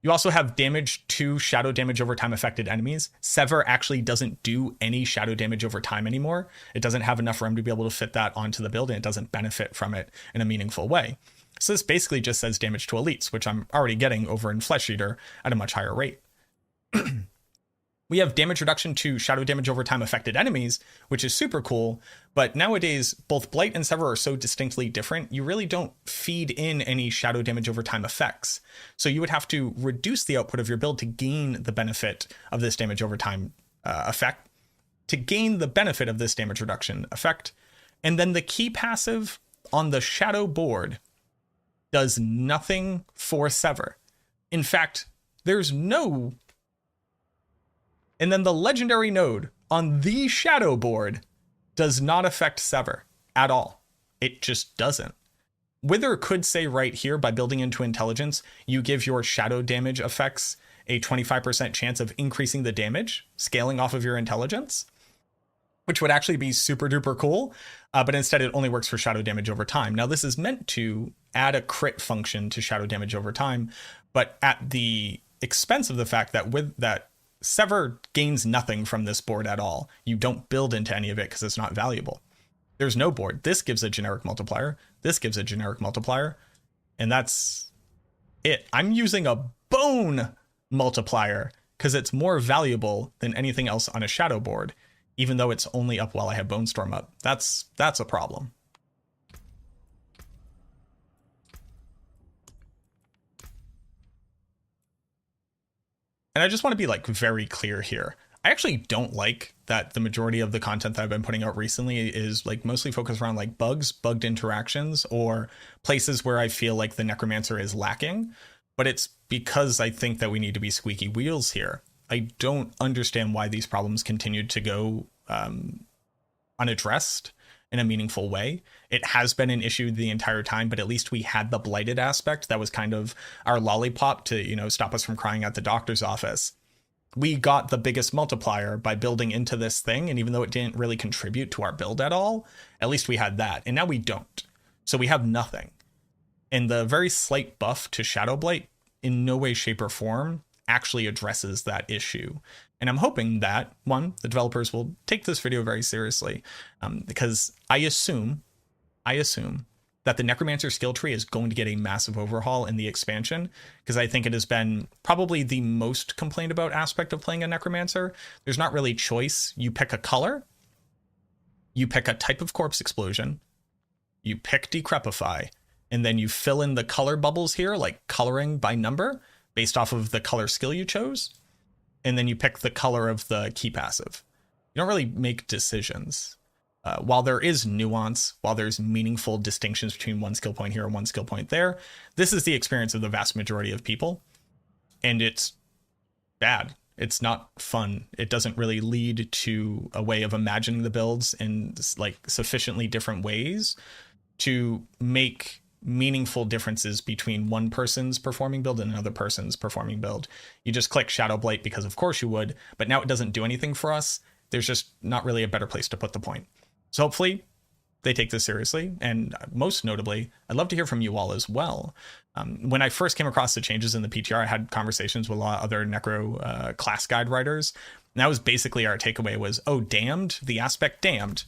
You also have damage to shadow damage over time affected enemies. Sever actually doesn't do any shadow damage over time anymore. It doesn't have enough room to be able to fit that onto the build, and it doesn't benefit from it in a meaningful way. So this basically just says damage to elites, which I'm already getting over in Flesh Eater at a much higher rate. We have damage reduction to shadow damage over time affected enemies, which is super cool. But nowadays, both Blight and Sever are so distinctly different, you really don't feed in any shadow damage over time effects. So you would have to reduce the output of your build to gain the benefit of this damage over time effect, to gain the benefit of this damage reduction effect. And then the key passive on the shadow board does nothing for Sever. In fact, there's no... And then the legendary node on the shadow board does not affect Sever at all. It just doesn't. Wither could say right here, by building into intelligence, you give your shadow damage effects a 25% chance of increasing the damage, scaling off of your intelligence, which would actually be super duper cool. But instead it only works for shadow damage over time. Now this is meant to add a crit function to shadow damage over time, but at the expense of the fact that Sever gains nothing from this board at all. You don't build into any of it because it's not valuable. There's no board. This gives a generic multiplier. This gives a generic multiplier. And that's it. I'm using a bone multiplier because it's more valuable than anything else on a shadow board, even though it's only up while I have Bone Storm up. That's a problem. And I just want to be like very clear here. I actually don't like that the majority of the content that I've been putting out recently is like mostly focused around like bugs, bugged interactions, or places where I feel like the Necromancer is lacking. But it's because I think that we need to be squeaky wheels here. I don't understand why these problems continued to go unaddressed. in a meaningful way. It has been an issue the entire time, but at least we had the blighted aspect that was kind of our lollipop to, you know, stop us from crying at the doctor's office. We got the biggest multiplier by building into this thing, and even though it didn't really contribute to our build at all, at least we had that, and now we don't. So we have nothing. And the very slight buff to Shadowblight in no way, shape, or form actually addresses that issue. And I'm hoping that, one, the developers will take this video very seriously, because I assume that the Necromancer skill tree is going to get a massive overhaul in the expansion, because I think it has been probably the most complained about aspect of playing a Necromancer. There's not really choice. You pick a color, you pick a type of corpse explosion, you pick Decrepify, and then you fill in the color bubbles here, like coloring by number, based off of the color skill you chose. And then you pick the color of the key passive. You don't really make decisions. While there is nuance, while there's meaningful distinctions between one skill point here and one skill point there, this is the experience of the vast majority of people. And it's bad. It's not fun. It doesn't really lead to a way of imagining the builds in like sufficiently different ways to make meaningful differences between one person's performing build and another person's performing build. You just click Shadowblight because of course you would, but now it doesn't do anything for us. There's just not really a better place to put the point. So hopefully they take this seriously. And most notably, I'd love to hear from you all as well. When I first came across the changes in the PTR, I had conversations with a lot of other Necro class guide writers. And that was basically our takeaway was, oh, Damned, the aspect Damned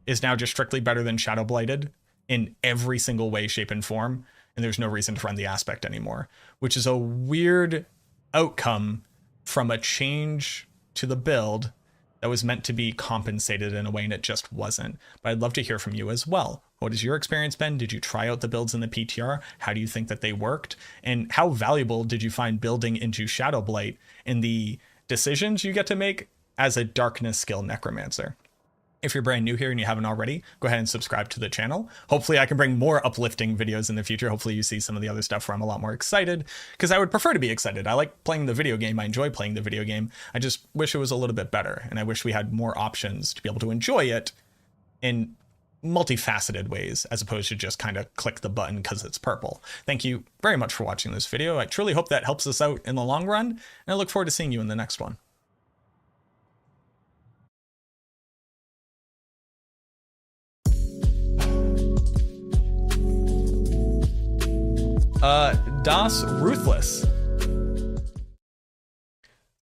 is now just strictly better than Shadowblighted in every single way, shape, and form, and there's no reason to run the aspect anymore, which is a weird outcome from a change to the build that was meant to be compensated in a way, and it just wasn't. But I'd love to hear from you as well. What has your experience been? Did you try out the builds in the PTR? How do you think that they worked? And how valuable did you find building into Shadowblight in the decisions you get to make as a darkness skill Necromancer? If you're brand new here and you haven't already, go ahead and subscribe to the channel. Hopefully I can bring more uplifting videos in the future. Hopefully you see some of the other stuff where I'm a lot more excited, because I would prefer to be excited. I like playing the video game. I enjoy playing the video game. I just wish it was a little bit better, and I wish we had more options to be able to enjoy it in multifaceted ways, as opposed to just kind of click the button because it's purple. Thank you very much for watching this video. I truly hope that helps us out in the long run, and I look forward to seeing you in the next one. Das Ruthless.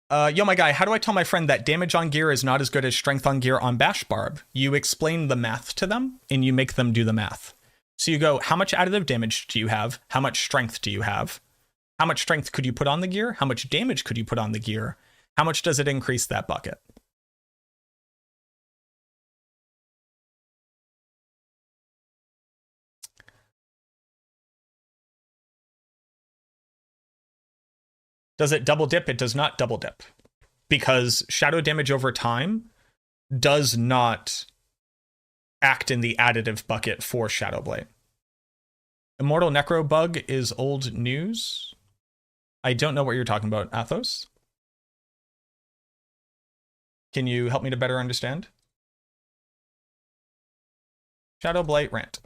Yo, my guy, how do I tell my friend that damage on gear is not as good as strength on gear on Bash Barb? You explain the math to them, and you make them do the math. So you go, how much additive damage do you have? How much strength do you have? How much strength could you put on the gear? How much damage could you put on the gear? How much does it increase that bucket? Does it double dip? It does not double dip, because shadow damage over time does not act in the additive bucket for Shadowblight. Immortal Necro bug is old news. I don't know what you're talking about, Athos. Can you help me to better understand? Shadowblight rant.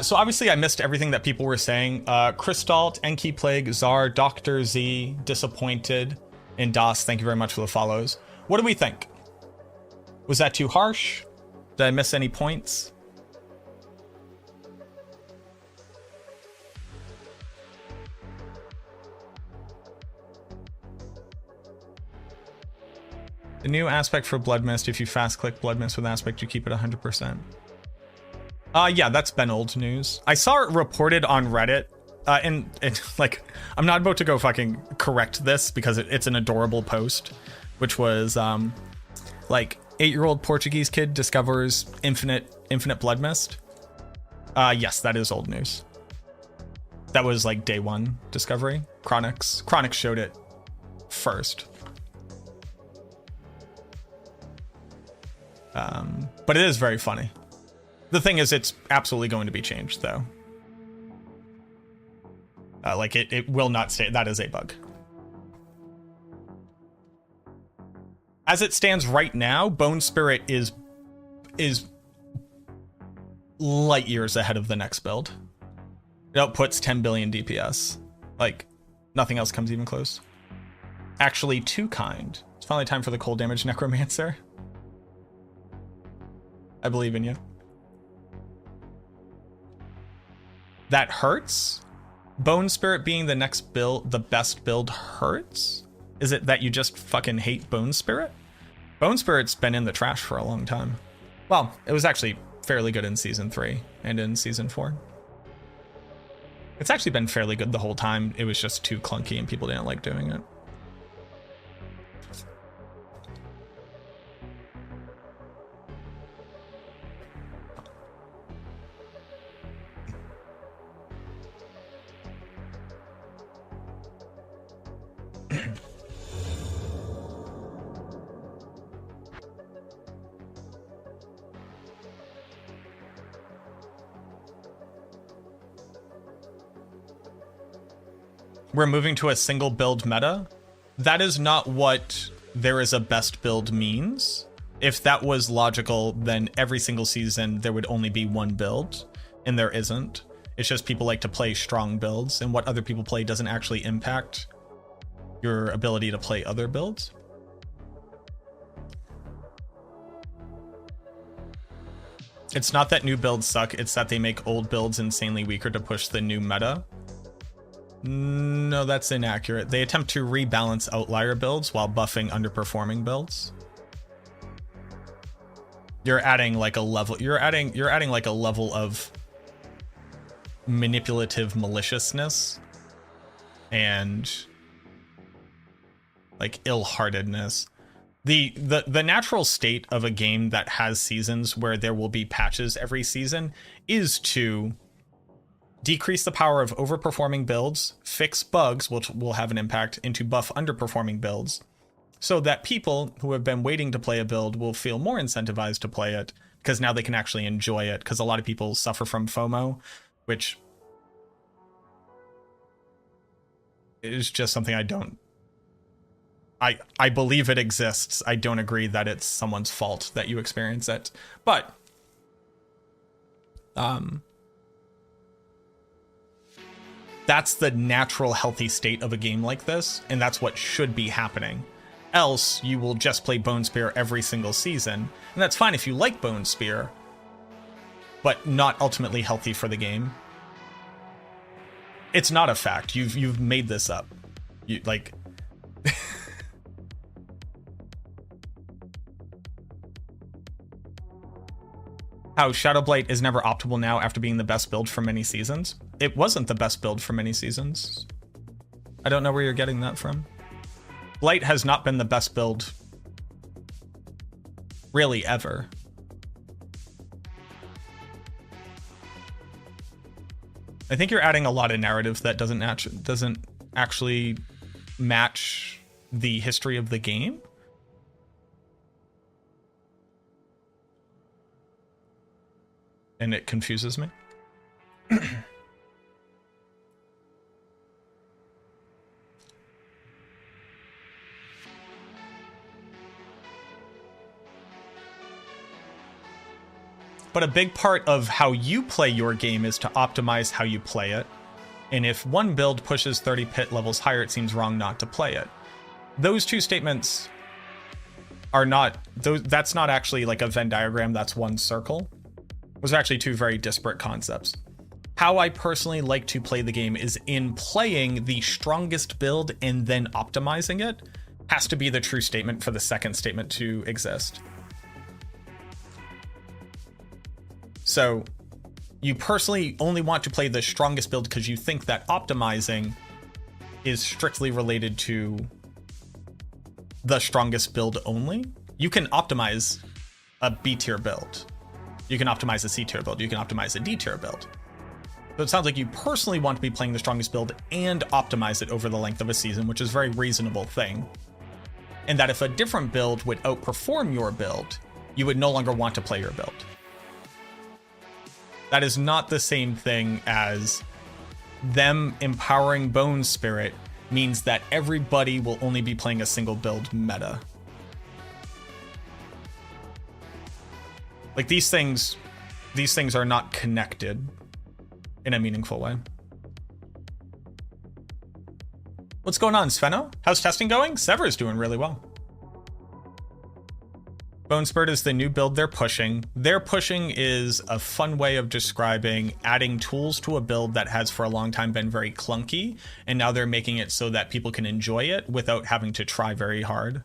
So obviously I missed everything that people were saying. Crystalt, Enki Plague, Czar, Dr. Z, Disappointed, and Das, thank you very much for the follows. What do we think? Was that too harsh? Did I miss any points? The new aspect for Blood Mist, if you fast click Blood Mist with aspect, you keep it 100%. Yeah, that's been old news. I saw it reported on Reddit, and like, I'm not about to go fucking correct this because it's an adorable post, which was, like, 8-year-old Portuguese kid discovers infinite blood mist. Yes, that is old news. That was like day one discovery. Chronix showed it first. But it is very funny. The thing is, it's absolutely going to be changed, though. Like, it will not stay. That is a bug. As it stands right now, Bone Spirit is light years ahead of the next build. It outputs 10 billion DPS. Like, nothing else comes even close. Actually, too kind. It's finally time for the cold damage Necromancer. I believe in you. That hurts? Bone Spirit being the next build, the best build hurts? Is it that you just fucking hate Bone Spirit? Bone Spirit's been in the trash for a long time. Well, it was actually fairly good in Season 3 and in Season 4. It's actually been fairly good the whole time. It was just too clunky and people didn't like doing it. We're moving to a single build meta. That is not what there is a best build means. If that was logical, then every single season there would only be one build, and there isn't. It's just people like to play strong builds, and what other people play doesn't actually impact your ability to play other builds. It's not that new builds suck, it's that they make old builds insanely weaker to push the new meta. No, that's inaccurate. They attempt to rebalance outlier builds while buffing underperforming builds. You're adding like a level, you're adding like a level of manipulative maliciousness and like ill-heartedness. The natural state of a game that has seasons where there will be patches every season is to decrease the power of overperforming builds, fix bugs, which will have an impact, and to buff underperforming builds, so that people who have been waiting to play a build will feel more incentivized to play it, because now they can actually enjoy it, because a lot of people suffer from FOMO, which is just something I believe it exists. I don't agree that it's someone's fault that you experience it. But that's the natural healthy state of a game like this, and that's what should be happening. Else, you will just play Bone Spear every single season, and that's fine if you like Bone Spear, but not ultimately healthy for the game. It's not a fact. You've made this up. You like how Shadowblight is never optimal now after being the best build for many seasons. It wasn't the best build for many seasons. I don't know where you're getting that from. Blight has not been the best build really ever. I think you're adding a lot of narrative that doesn't actually match the history of the game. And it confuses me. But a big part of how you play your game is to optimize how you play it. And if one build pushes 30 pit levels higher, it seems wrong not to play it. Those two statements are not, that's not actually like a Venn diagram, that's one circle. Those are actually two very disparate concepts. How I personally like to play the game is in playing the strongest build and then optimizing it has to be the true statement for the second statement to exist. So you personally only want to play the strongest build because you think that optimizing is strictly related to the strongest build only. You can optimize a B tier build. You can optimize a C tier build. You can optimize a D tier build. So it sounds like you personally want to be playing the strongest build and optimize it over the length of a season, which is a very reasonable thing. And that if a different build would outperform your build, you would no longer want to play your build. That is not the same thing as them empowering Bone Spirit means that everybody will only be playing a single build meta. Like these things are not connected in a meaningful way. What's going on, Sveno? How's testing going? Sever's doing really well. Bone Spurt is the new build they're pushing. Their pushing is a fun way of describing adding tools to a build that has for a long time been very clunky, and now they're making it so that people can enjoy it without having to try very hard.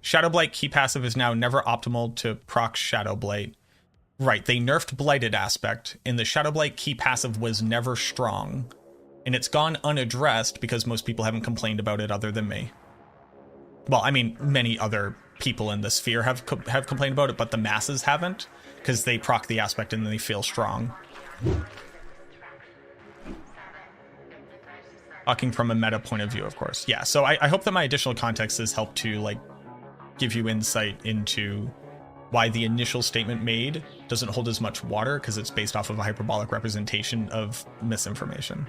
Shadowblight key passive is now never optimal to proc Shadowblight. Right, they nerfed Blighted Aspect, and the Shadowblight key passive was never strong. And it's gone unaddressed because most people haven't complained about it other than me. Well, I mean, many other people in the sphere have complained about it, but the masses haven't, because they proc the aspect and then they feel strong. Talking from a meta point of view, of course. Yeah, so I hope that my additional context has helped to like give you insight into why the initial statement made doesn't hold as much water, because it's based off of a hyperbolic representation of misinformation.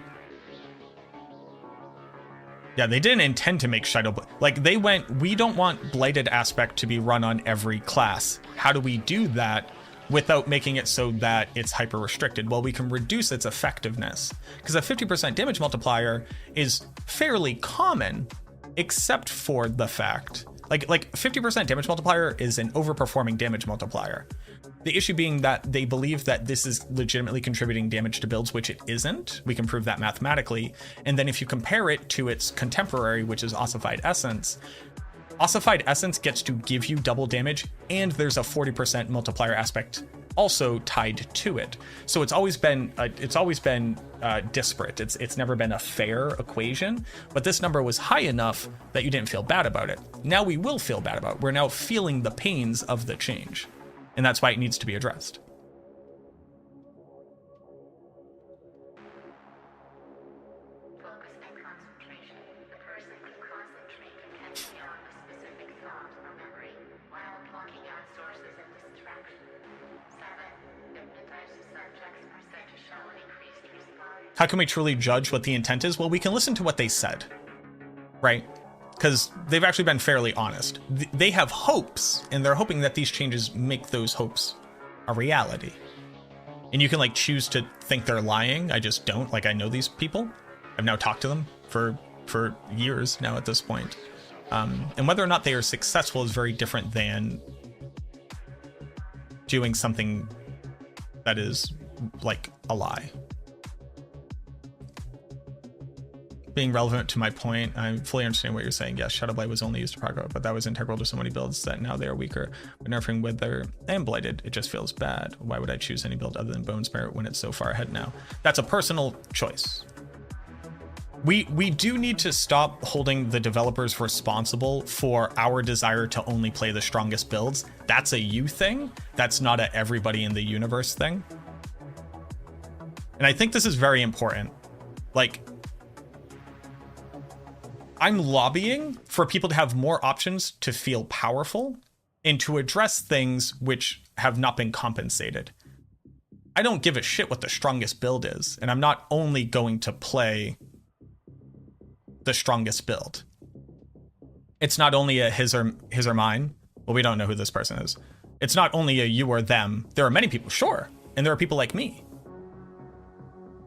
Yeah, they didn't intend to make Shadow... Like, they went, we don't want Blighted Aspect to be run on every class. How do we do that without making it so that it's hyper-restricted? Well, we can reduce its effectiveness. Because a 50% damage multiplier is fairly common, except for the fact... Like 50% damage multiplier is an overperforming damage multiplier. The issue being that they believe that this is legitimately contributing damage to builds, which it isn't. We can prove that mathematically. And then if you compare it to its contemporary, which is Ossified Essence, Ossified Essence gets to give you double damage, and there's a 40% multiplier aspect also tied to it. So it's always been disparate. It's never been a fair equation, but this number was high enough that you didn't feel bad about it. Now we will feel bad about it. We're now feeling the pains of the change, and that's why it needs to be addressed. How can we truly judge what the intent is? Well, we can listen to what they said, right? Because they've actually been fairly honest. They have hopes, and they're hoping that these changes make those hopes a reality. And you can like choose to think they're lying. I just don't. Like, I know these people. I've now talked to them for years now at this point. And whether or not they are successful is very different than doing something that is like a lie. Being relevant to my point, I fully understand what you're saying. Yes, Shadowblight was only used to proc, but that was integral to so many builds that now they are weaker. But nerfing Wither and Blighted, it just feels bad. Why would I choose any build other than Bone Spirit when it's so far ahead now? That's a personal choice. We do need to stop holding the developers responsible for our desire to only play the strongest builds. That's a you thing. That's not a everybody in the universe thing. And I think this is very important. Like, I'm lobbying for people to have more options to feel powerful and to address things which have not been compensated. I don't give a shit what the strongest build is, and I'm not only going to play the strongest build. It's not only a his or mine. Well, we don't know who this person is. It's not only a you or them. There are many people, sure, and there are people like me.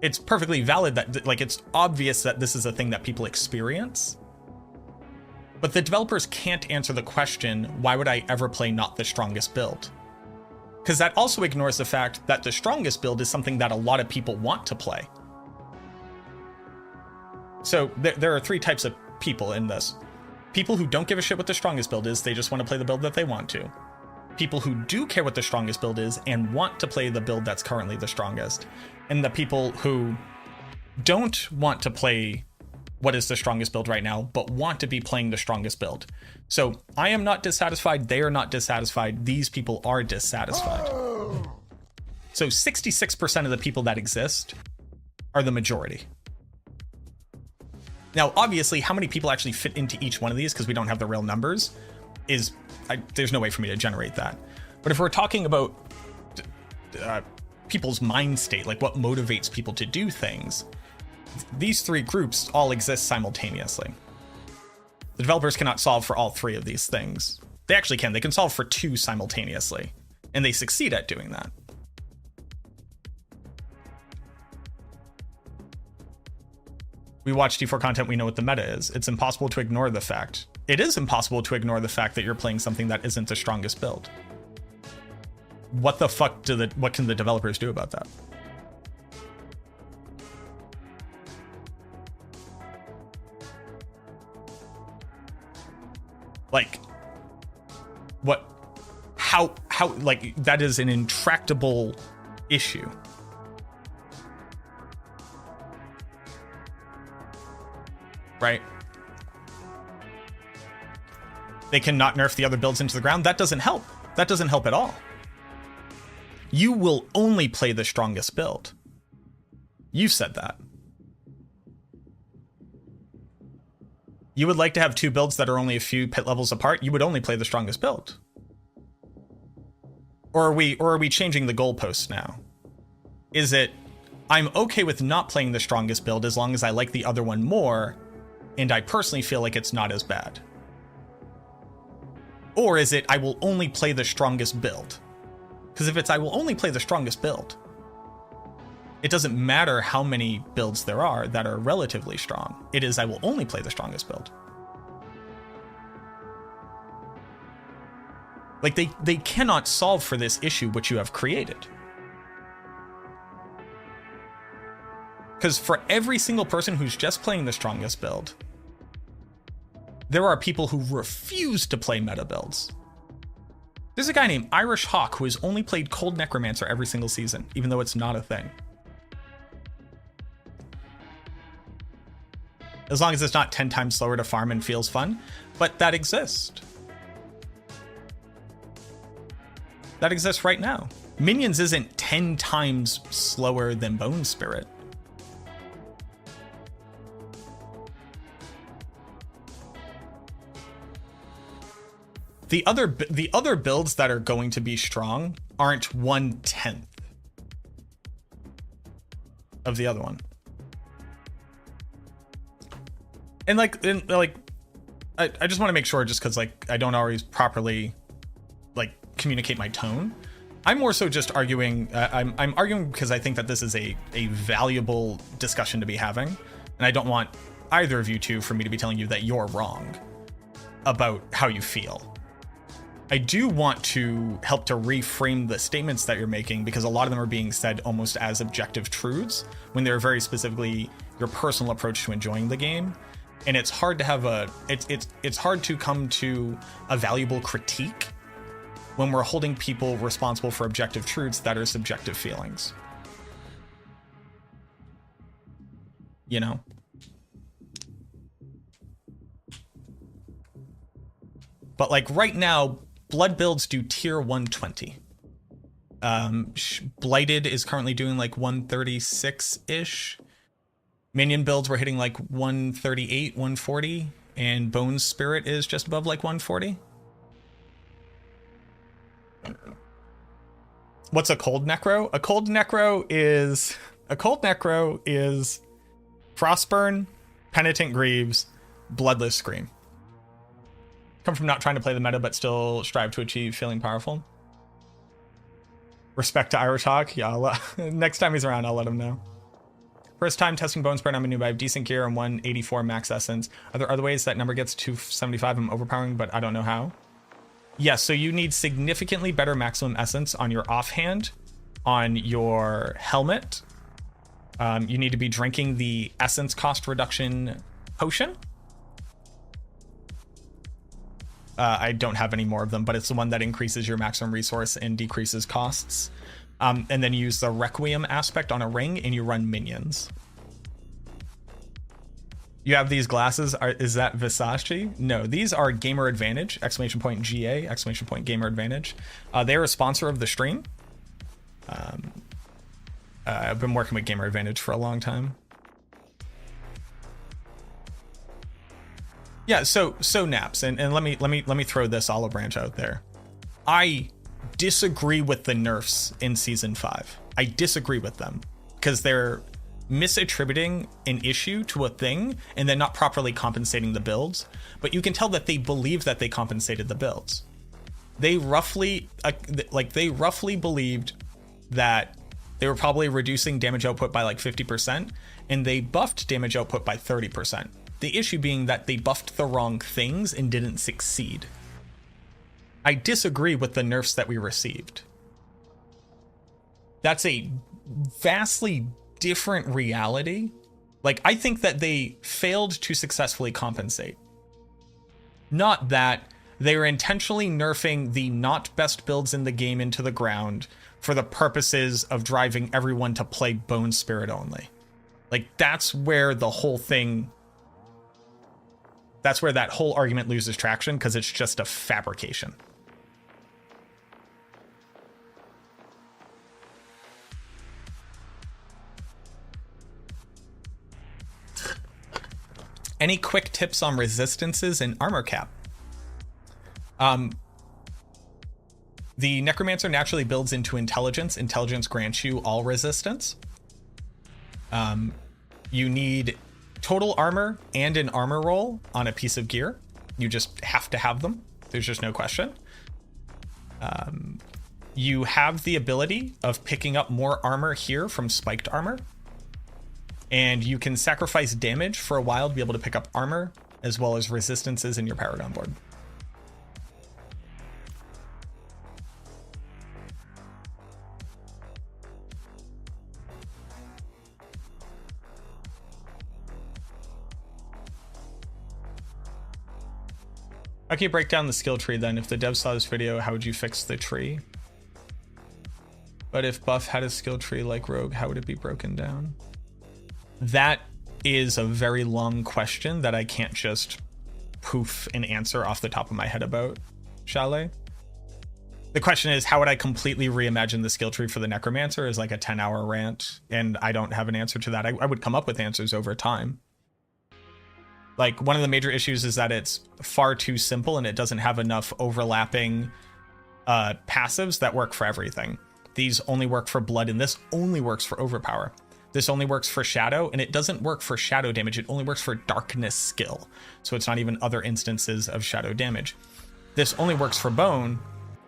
It's perfectly valid that, like, it's obvious that this is a thing that people experience. But the developers can't answer the question, why would I ever play not the strongest build? Because that also ignores the fact that the strongest build is something that a lot of people want to play. So there are three types of people in this. People who don't give a shit what the strongest build is, they just want to play the build that they want to. People who do care what the strongest build is and want to play the build that's currently the strongest. And the people who don't want to play what is the strongest build right now, but want to be playing the strongest build. So I am not dissatisfied. They are not dissatisfied. These people are dissatisfied. So 66% of the people that exist are the majority. Now, obviously, how many people actually fit into each one of these, because we don't have the real numbers, there's no way for me to generate that. But if we're talking about people's mind state, like what motivates people to do things, these three groups all exist simultaneously. The developers cannot solve for all three of these things. They actually can. They can solve for two simultaneously. And they succeed at doing that. We watch D4 content, we know what the meta is. It's impossible to ignore the fact. It is impossible to ignore the fact that you're playing something that isn't the strongest build. What the fuck what can the developers do about that? Like, what, how, like, that is an intractable issue. Right? They cannot nerf the other builds into the ground. That doesn't help. That doesn't help at all. You will only play the strongest build. You said that. You would like to have two builds that are only a few pit levels apart. You would only play the strongest build. Or are we changing the goalposts now? Is it, I'm okay with not playing the strongest build as long as I like the other one more, and I personally feel like it's not as bad? Or is it, I will only play the strongest build? Because if it's, I will only play the strongest build, it doesn't matter how many builds there are that are relatively strong. It is, I will only play the strongest build. Like, they cannot solve for this issue which you have created. Because for every single person who's just playing the strongest build, there are people who refuse to play meta builds. There's a guy named Irish Hawk who has only played Cold Necromancer every single season, even though it's not a thing. As long as it's not 10 times slower to farm and feels fun, but that exists. That exists right now. Minions isn't 10 times slower than Bone Spirit. The other builds that are going to be strong aren't 1/10 of the other one. And I just want to make sure, just because like I don't always properly like communicate my tone. I'm more so just arguing. I'm arguing because I think that this is a valuable discussion to be having, and I don't want either of you two for me to be telling you that you're wrong about how you feel. I do want to help to reframe the statements that you're making, because a lot of them are being said almost as objective truths when they're very specifically your personal approach to enjoying the game. And it's hard to have it's hard to come to a valuable critique when we're holding people responsible for objective truths that are subjective feelings. You know? But like right now, Blood builds do tier 120. Blighted is currently doing like 136-ish. Minion builds were hitting like 138, 140, and Bone Spirit is just above like 140. What's a cold necro? A cold necro is Frostburn, Penitent Greaves, Bloodless Scream. Come from not trying to play the meta, but still strive to achieve feeling powerful. Respect to Irish Hawk. Yeah, next time he's around, I'll let him know. First time testing Bone Spirit, I'm a noob. I have decent gear and 184 max essence. Are there other ways that number gets to 75? I'm overpowering, but I don't know how. Yes, so you need significantly better maximum essence on your offhand, on your helmet. You need to be drinking the essence cost reduction potion. I don't have any more of them, but it's the one that increases your maximum resource and decreases costs. And then you use the Requiem aspect on a ring and you run minions. You have these glasses. Is that Versace? No, these are Gamer Advantage, !GA, Gamer Advantage. They're a sponsor of the stream. I've been working with Gamer Advantage for a long time. Yeah, so Naps, and let me throw this olive branch out there. I disagree with the nerfs in season 5. I disagree with them because they're misattributing an issue to a thing and then not properly compensating the builds. But you can tell that they believe that they compensated the builds. they roughly believed that they were probably reducing damage output by like 50%, and they buffed damage output by 30%. The issue being that they buffed the wrong things and didn't succeed. I disagree with the nerfs that we received. That's a vastly different reality. Like, I think that they failed to successfully compensate. Not that they were intentionally nerfing the not best builds in the game into the ground for the purposes of driving everyone to play Bone Spirit only. Like, that's where the whole thing... That's where that whole argument loses traction, because it's just a fabrication. Any quick tips on resistances and armor cap? The Necromancer naturally builds into Intelligence. Intelligence grants you all resistance. You need total armor and an armor roll on a piece of gear. You just have to have them. There's just no question. You have the ability of picking up more armor here from spiked armor. And you can sacrifice damage for a while to be able to pick up armor, as well as resistances in your Paragon board. How can you break down the skill tree then? If the devs saw this video, how would you fix the tree? But if Buff had a skill tree like Rogue, how would it be broken down? That is a very long question that I can't just poof an answer off the top of my head about, Chalet. The question is, how would I completely reimagine the skill tree for the Necromancer is like a 10-hour rant, and I don't have an answer to that. I would come up with answers over time. Like, one of the major issues is that it's far too simple and it doesn't have enough overlapping passives that work for everything. These only work for blood, and this only works for overpower. This only works for shadow, and it doesn't work for shadow damage. It only works for darkness skill. So it's not even other instances of shadow damage. This only works for bone,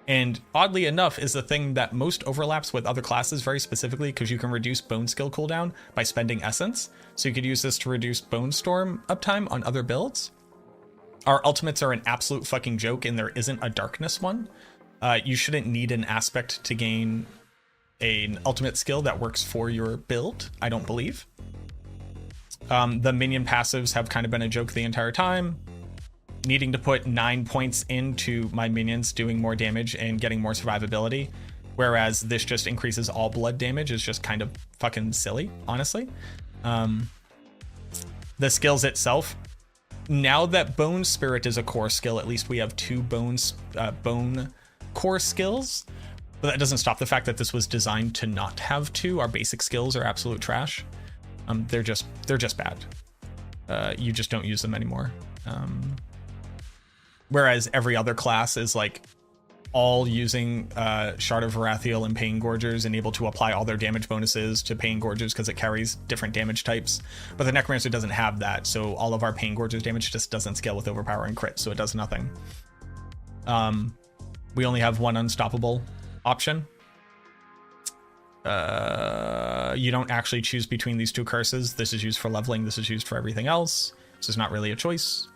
and oddly enough is the thing that most overlaps with other classes very specifically, because you can reduce bone skill cooldown by spending essence. So you could use this to reduce bone storm uptime on other builds. Our ultimates are an absolute fucking joke, and there isn't a darkness one. You shouldn't need an aspect to gain an ultimate skill that works for your build, I don't believe. The minion passives have kind of been a joke the entire time. Needing to put 9 points into my minions doing more damage and getting more survivability, whereas this just increases all blood damage, is just kind of fucking silly, honestly. The skills itself, now that Bone Spirit is a core skill, at least we have 2 bone core skills. But that doesn't stop the fact that this was designed to not have 2. Our basic skills are absolute trash. They're just bad. You just don't use them anymore. Whereas every other class is like all using Shard of Varathiel and Pain Gorgers and able to apply all their damage bonuses to Pain Gorgers because it carries different damage types. But the Necromancer doesn't have that, so all of our Pain Gorgers damage just doesn't scale with Overpower and Crit, so it does nothing. We only have 1 unstoppable option. You don't actually choose between these 2 curses. This is used for leveling, this is used for everything else. This is not really a choice.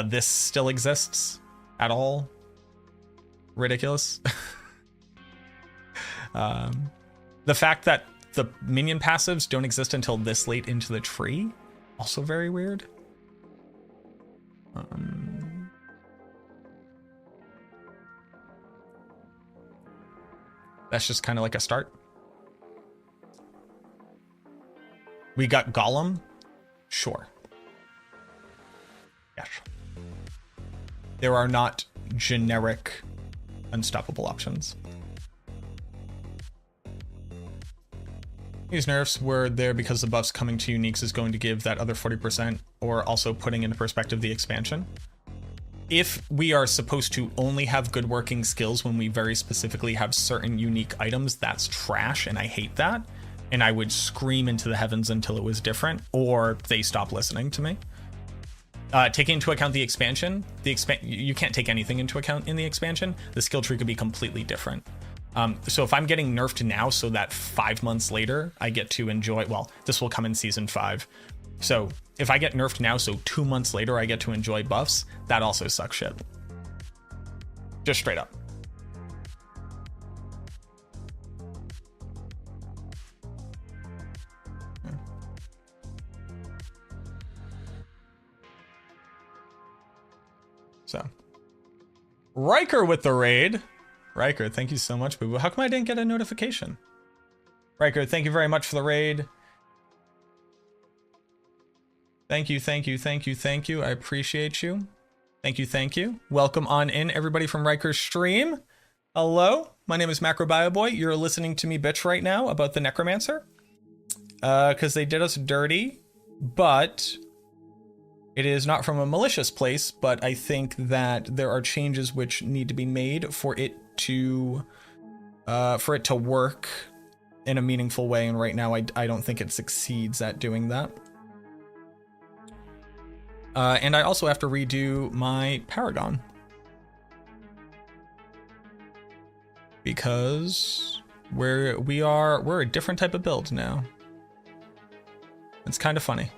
This still exists at all. Ridiculous. The fact that the minion passives don't exist until this late into the tree, also very weird. That's just kind of like a start. We got Golem. Sure. Yes. There are not generic unstoppable options. These nerfs were there because the buffs coming to uniques is going to give that other 40%, or also putting into perspective the expansion. If we are supposed to only have good working skills when we very specifically have certain unique items, that's trash, and I hate that. And I would scream into the heavens until it was different, or they stop listening to me. Taking into account the expansion, you can't take anything into account in the expansion. The skill tree could be completely different. So if I'm getting nerfed now so that 5 months later I get to enjoy, well, this will come in season 5. So if I get nerfed now so 2 months later I get to enjoy buffs, that also sucks shit. Just straight up. So, Riker with the raid. Riker, thank you so much, boo-boo. How come I didn't get a notification? Riker, thank you very much for the raid. Thank you, thank you, thank you, thank you. I appreciate you. Thank you, thank you. Welcome on in, everybody from Riker's stream. Hello, my name is MacroBioBoy. You're listening to me bitch right now about the Necromancer. Because they did us dirty, but it is not from a malicious place, but I think that there are changes which need to be made for it to work in a meaningful way. And right now, I don't think it succeeds at doing that. And I also have to redo my Paragon because we're a different type of build now. It's kind of funny.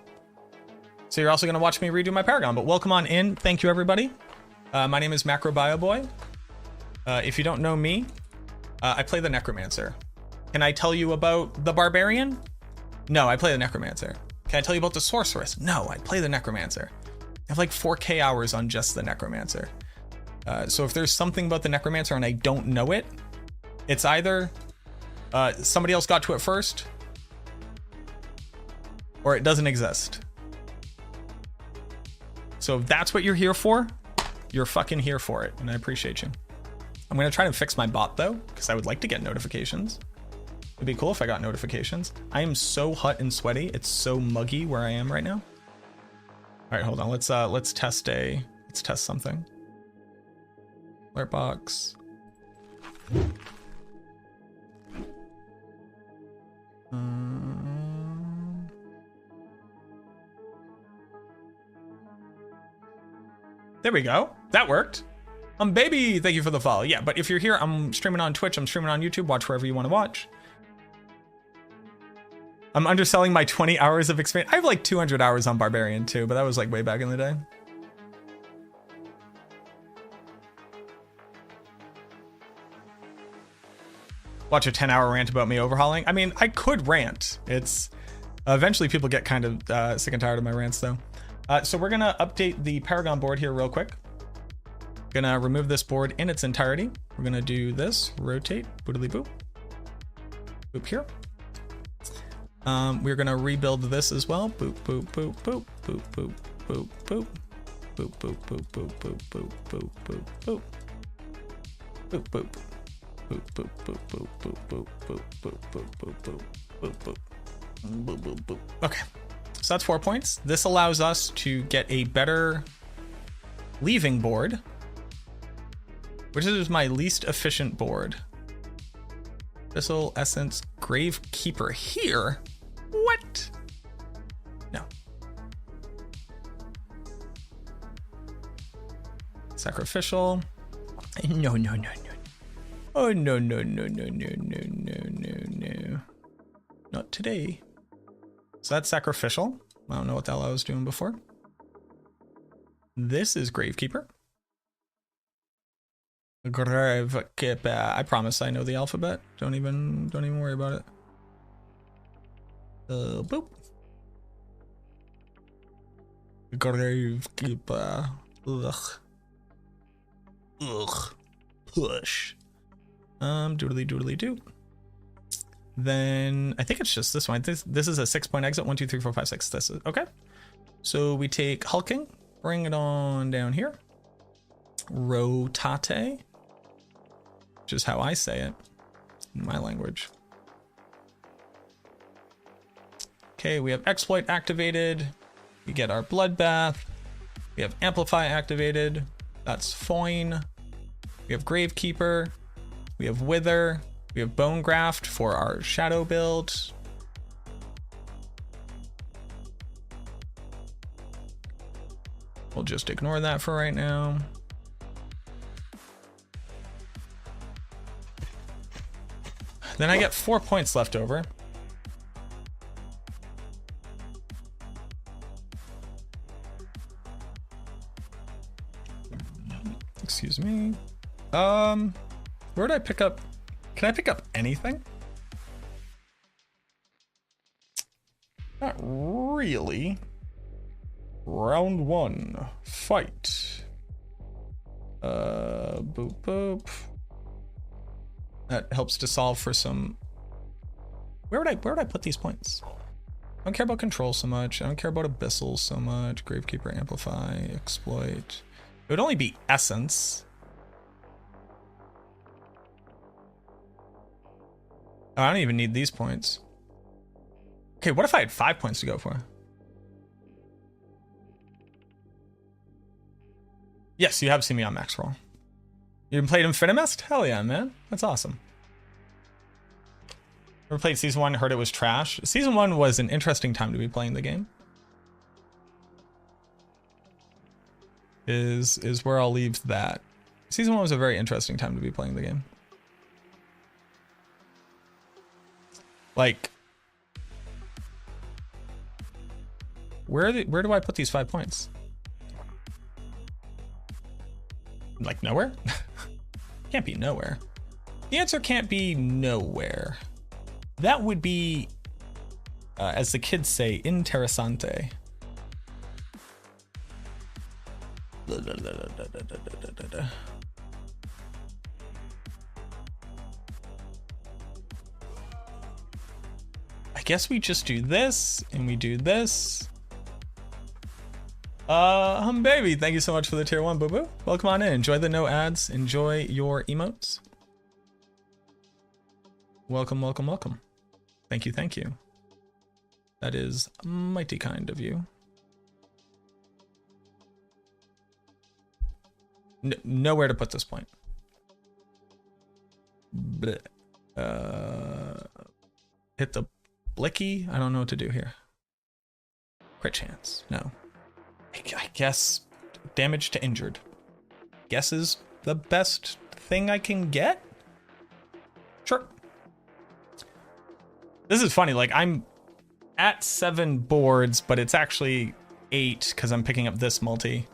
So you're also going to watch me redo my Paragon, but welcome on in. Thank you, everybody. My name is MacroBioBoy. If you don't know me, I play the Necromancer. Can I tell you about the Barbarian? No, I play the Necromancer. Can I tell you about the Sorceress? No, I play the Necromancer. I have like 4K hours on just the Necromancer. So if there's something about the Necromancer and I don't know it, it's either somebody else got to it first, or it doesn't exist. So if that's what you're here for, you're fucking here for it, and I appreciate you. I'm gonna try to fix my bot though, because I would like to get notifications. It'd be cool if I got notifications. I am so hot and sweaty. It's so muggy where I am right now. All right, hold on. Let's test something. Alert box. There we go. That worked. Baby, thank you for the follow. Yeah, but if you're here, I'm streaming on Twitch. I'm streaming on YouTube. Watch wherever you want to watch. I'm underselling my 20 hours of experience. I have like 200 hours on Barbarian too, but that was like way back in the day. Watch a 10-hour rant about me overhauling. I mean, I could rant. It's eventually people get kind of sick and tired of my rants though. So we're gonna update the Paragon board here real quick. Gonna remove this board in its entirety. We're gonna do this, rotate, boodly boop. Boop here. We're gonna rebuild this as well. Boop, boop, boop, boop, boop, boop, boop, boop. Boop, boop, boop, boop, boop, boop, boop, boop, boop. Boop, boop. Boop, boop, boop, boop, boop, boop, boop, boop, boop, boop, boop, boop, boop. Boop, boop, boop. Okay. So that's 4 points. This allows us to get a better leaving board, which is my least efficient board. Abyssal Essence Gravekeeper here. What? No. Sacrificial. No, no, no, no. Oh, no, no, no, no, no, no, no, no, no. Not today. So that's Sacrificial. I don't know what the hell I was doing before. This is Gravekeeper. Gravekeeper. I promise I know the alphabet. Don't even worry about it. Boop. Gravekeeper. Ugh. Ugh. Push. Doodly doodly doo. Then I think it's just this one. This is a 6-point exit. 1, 2, 3, 4, 5, 6. This is okay. So we take Hulking, bring it on down here. Rotate, which is how I say it in my language. Okay, we have Exploit activated. We get our Bloodbath. We have Amplify activated. That's fine. We have Gravekeeper. We have Wither. We have Bone Graft for our Shadow build. We'll just ignore that for right now. Then I get 4 points left over. Excuse me. Where did I pick up? Can I pick up anything? Not really. Round 1, fight. Boop boop. That helps to solve for some. Where would I put these points? I don't care about control so much. I don't care about abyssal so much. Gravekeeper, amplify, exploit. It would only be essence. Oh, I don't even need these points. Okay, what if I had 5 points to go for? Yes, you have seen me on max roll. You played Infinimist? Hell yeah, man. That's awesome. Never played Season 1, heard it was trash. Season 1 was an interesting time to be playing the game. Is where I'll leave that. Season 1 was a very interesting time to be playing the game. Like, where do I put these 5 points? Like nowhere? Can't be nowhere. The answer can't be nowhere. That would be, as the kids say, interessante. I guess we just do this and we do this. Baby, thank you so much for the tier 1 boo boo. Welcome on in. Enjoy the no ads. Enjoy your emotes. Welcome, welcome, welcome. Thank you, thank you. That is mighty kind of you. Nowhere to put this point. Blech. Hit the blicky. I don't know what to do here. Crit chance. No. I guess damage to injured. Guess is the best thing I can get? Sure. This is funny, like I'm at 7 boards, but it's actually 8 because I'm picking up this multi.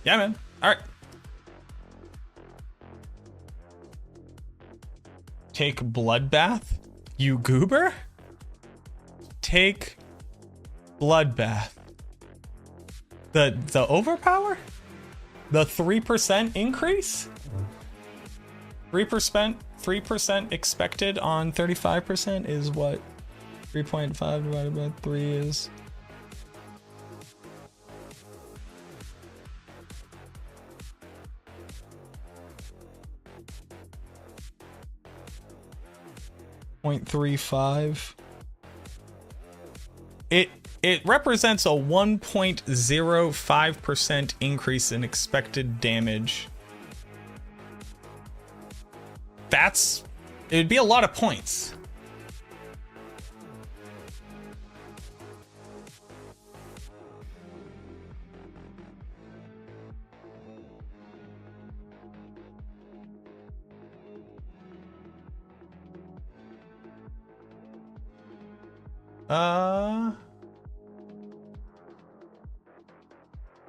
Yeah, man. All right. Take Bloodbath, you goober? Take Bloodbath. The overpower? The 3% increase? 3% expected on 35% is what? 3.5 divided by 3 is. .35. It represents a 1.05% increase in expected damage. It'd be a lot of points.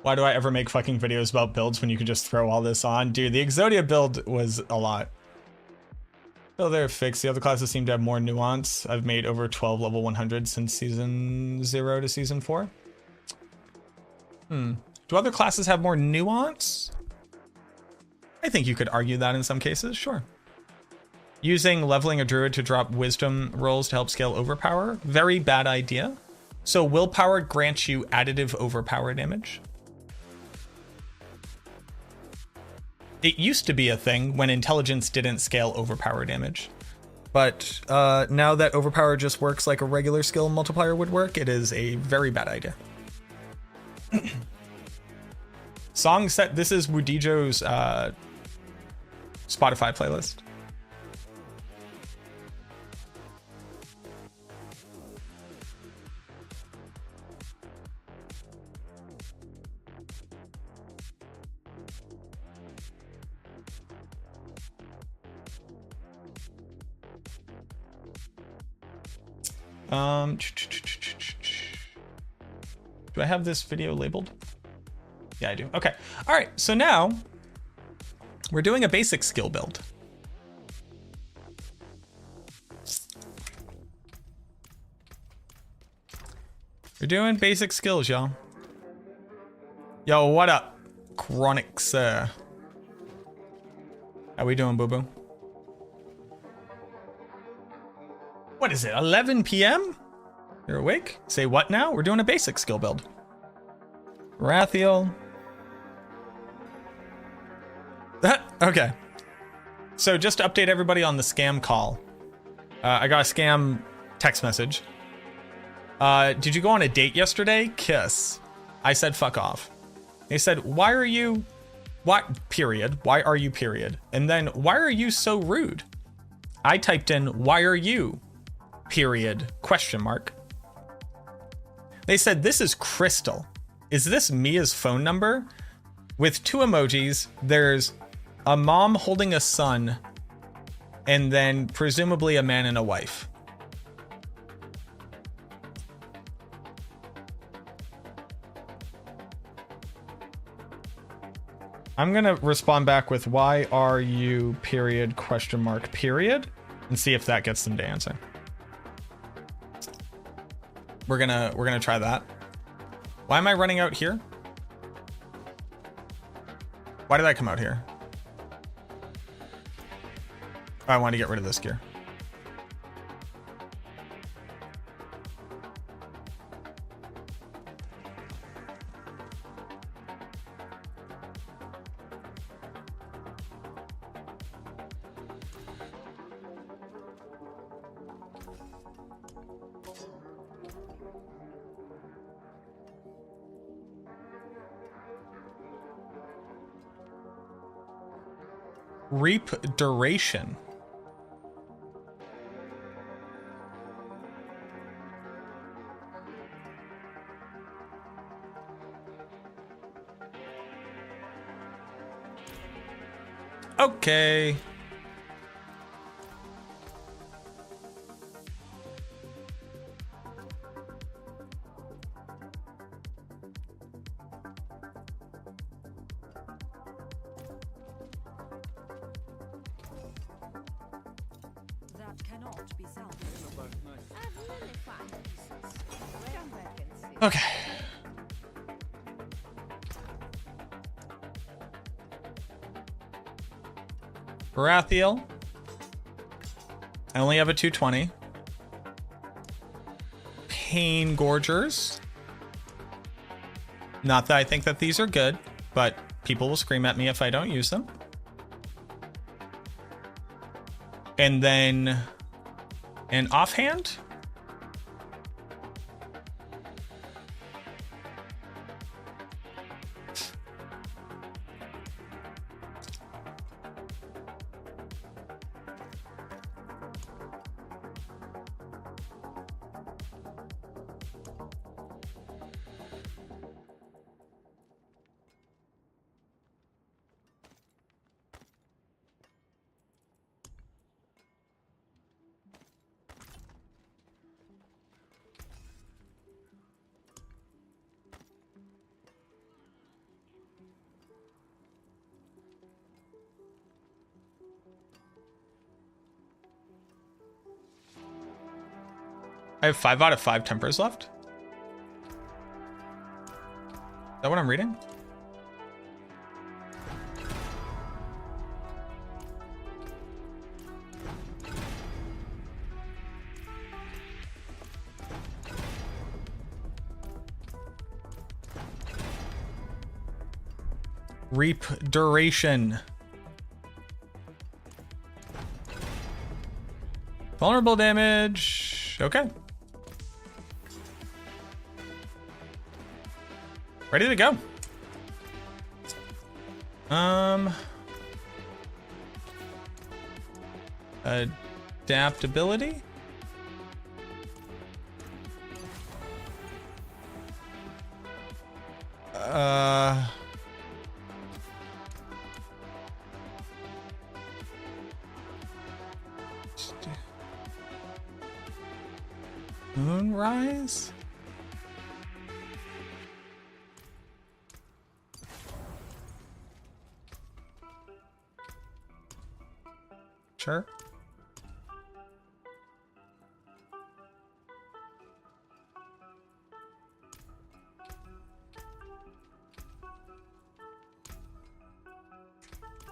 Why do I ever make fucking videos about builds when you can just throw all this on? Dude, the Exodia build was a lot. So they're fixed. The other classes seem to have more nuance. I've made over 12 level 100 since season 0 to season 4. Do other classes have more nuance? I think you could argue that in some cases, sure. Using leveling a druid to drop wisdom rolls to help scale overpower, very bad idea. So willpower grants you additive overpower damage. It used to be a thing when intelligence didn't scale overpower damage. But now that overpower just works like a regular skill multiplier would work, it is a very bad idea. Song set, this is Wudijo's Spotify playlist. Do I have this video labeled? Yeah, I do. Okay. All right. So now we're doing a basic skill build. We're doing basic skills, y'all. Yo, what up, Chronic Sir? How we doing, boo-boo? What is it, 11 p.m.? You're awake? Say what now? We're doing a basic skill build. Rathiel. Okay. So just to update everybody on the scam call. I got a scam text message. Did you go on a date yesterday? Kiss. I said fuck off. They said, why are you... What? Period. Why are you period? And then, why are you so rude? I typed in, why are you? Period. Question mark. They said, this is Crystal. Is this Mia's phone number? With 2 emojis, there's a mom holding a son, and then presumably a man and a wife. I'm gonna respond back with why are you period question mark period and see if that gets them to answer. We're gonna try that. Why am I running out here? Why did I come out here? Oh, I want to get rid of this gear. Reap duration. Okay. Okay. Rathiel. I only have a 220. Pain Gorgers. Not that I think that these are good, but people will scream at me if I don't use them. And then an offhand. I have 5 out of 5 tempers left. Is that what I'm reading? Reap duration. Vulnerable damage. Okay. Ready to go. Adaptability? Moonrise? Sure.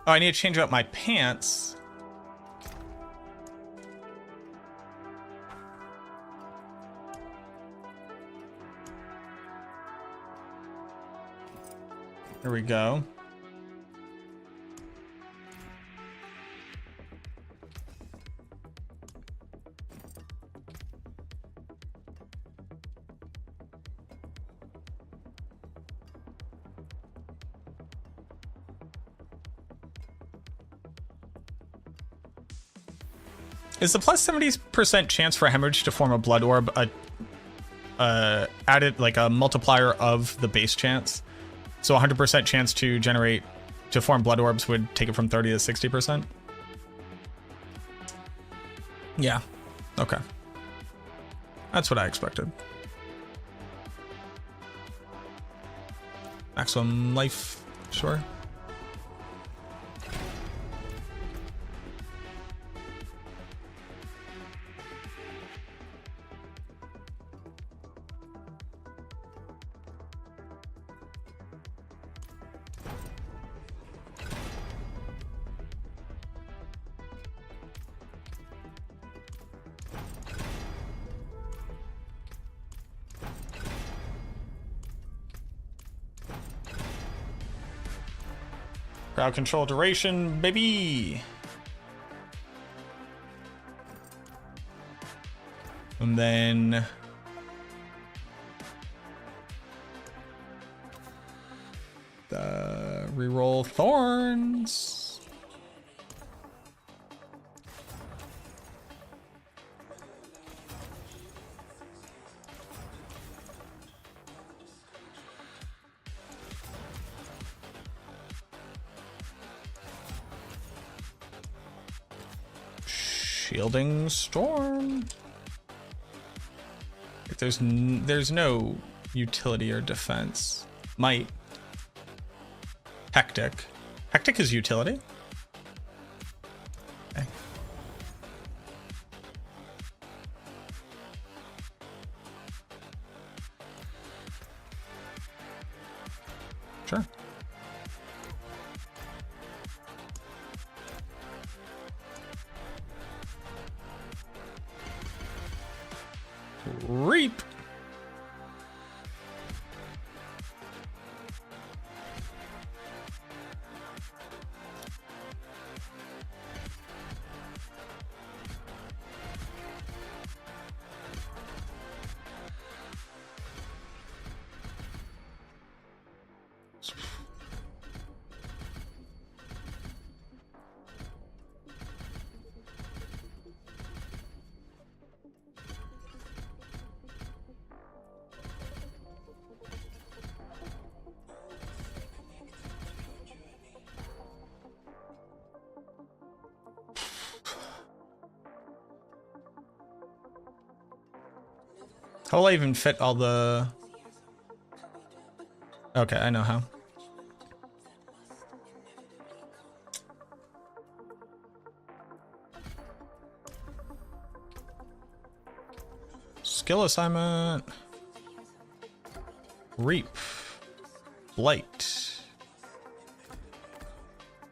Oh, I need to change out my pants. Here we go. Is the plus 70% chance for hemorrhage to form a blood orb added like a multiplier of the base chance? So 100% chance to form blood orbs would take it from 30 to 60%? Yeah. Okay. That's what I expected. Maximum life, sure. Crowd control duration, baby. And then the reroll thorns. Shielding storm. If there's no utility or defense. Might. Hectic. Hectic is utility. Okay. Sure. Reap. How will I even fit all the... Okay, I know how. Skill assignment. Reap. Blight.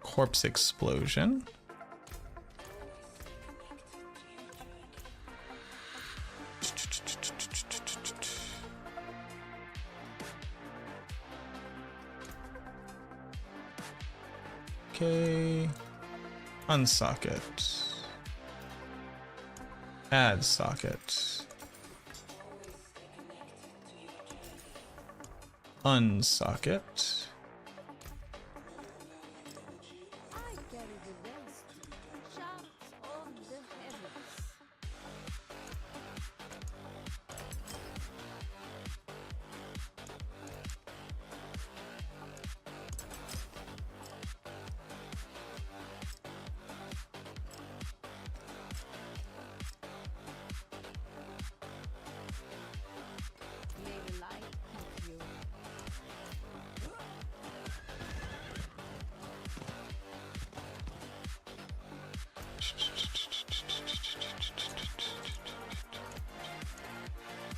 Corpse explosion. Okay. Unsocket. Add socket. Unsocket.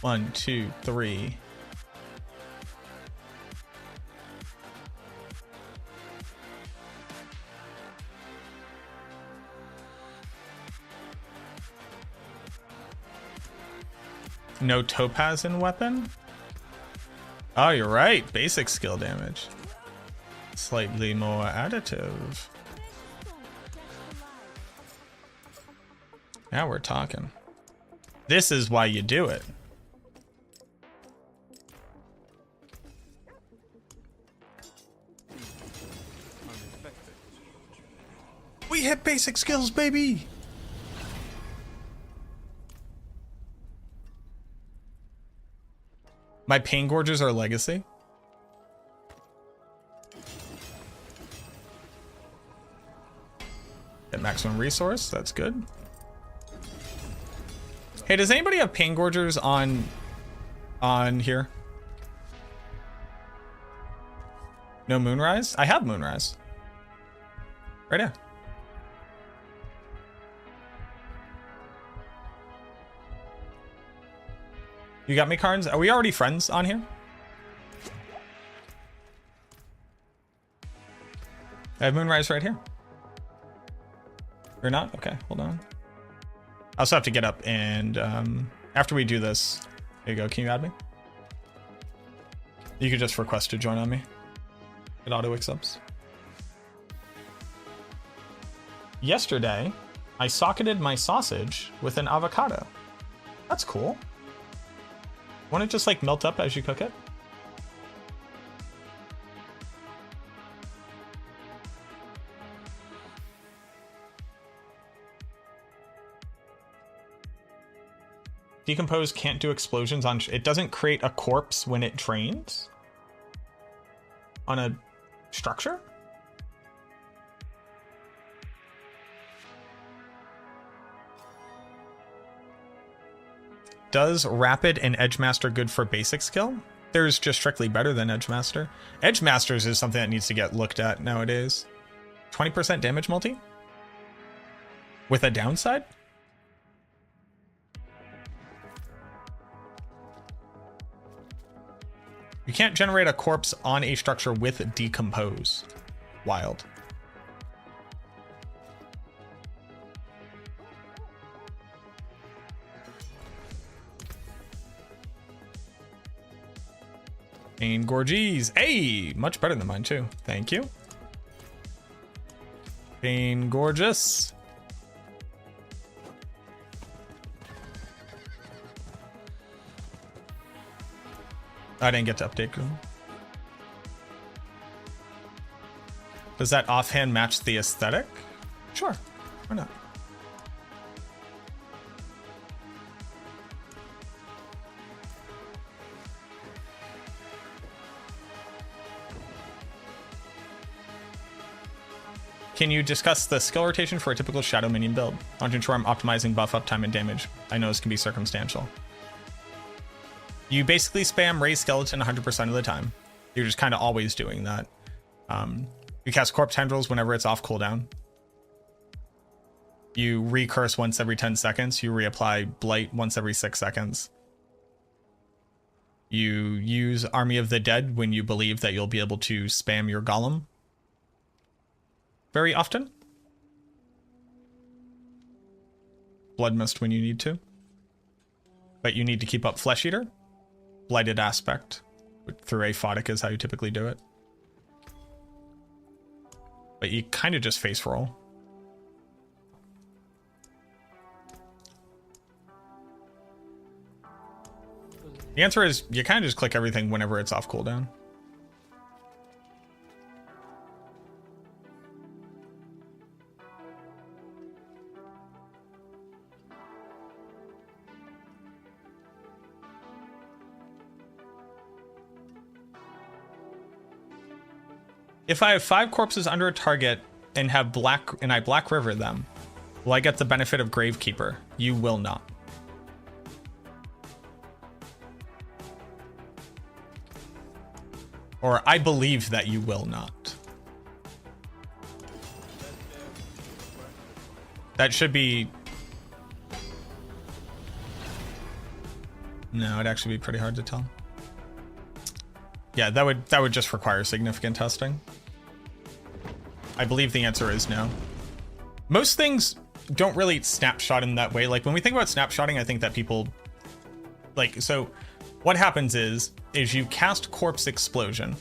1, 2, 3. No topaz in weapon? Oh, you're right. Basic skill damage. Slightly more additive. Now we're talking. This is why you do it. We hit basic skills, baby! My pain gorges are legacy. At maximum resource, that's good. Hey, does anybody have pain gorgers on here? No Moonrise? I have Moonrise. Right here. You got me, Carnes? Are we already friends on here? I have Moonrise right here. You're not? Okay, hold on. I also have to get up and after we do this, there you go. Can you add me? You could just request to join on me. It auto accepts. Yesterday, I socketed my sausage with an avocado. That's cool. Won't it just like melt up as you cook it? Decompose can't do explosions on... It doesn't create a corpse when it drains? On a structure? Does Rapid and Edgemaster good for basic skill? There's just strictly better than Edgemaster. Edgemasters is something that needs to get looked at nowadays. 20% damage multi? With a downside? You can't generate a corpse on a structure with Decompose. Wild. Pain Gorges. Hey, much better than mine too. Thank you. Pain Gorgeous. I didn't get to update them. Does that offhand match the aesthetic? Sure, why not? Can you discuss the skill rotation for a typical Shadow minion build? I want to ensure I'm optimizing buff uptime and damage. I know this can be circumstantial. You basically spam Raise Skeleton 100% of the time. You're just kind of always doing that. You cast Corpse Tendrils whenever it's off cooldown. You recurse once every 10 seconds. You reapply Blight once every 6 seconds. You use Army of the Dead when you believe that you'll be able to spam your Golem very often. Blood Mist when you need to. But you need to keep up Flesh Eater. Blighted Aspect through Aphotic is how you typically do it. But you kind of just face roll. The answer is you kind of just click everything whenever it's off cooldown. If I have 5 corpses under a target and have I Black River them, will I get the benefit of Gravekeeper? You will not. Or I believe that you will not. That should be... No, it'd actually be pretty hard to tell. Yeah, that would just require significant testing. I believe the answer is no. Most things don't really snapshot in that way. Like when we think about snapshotting, I think that people like, so what happens is you cast Corpse Explosion.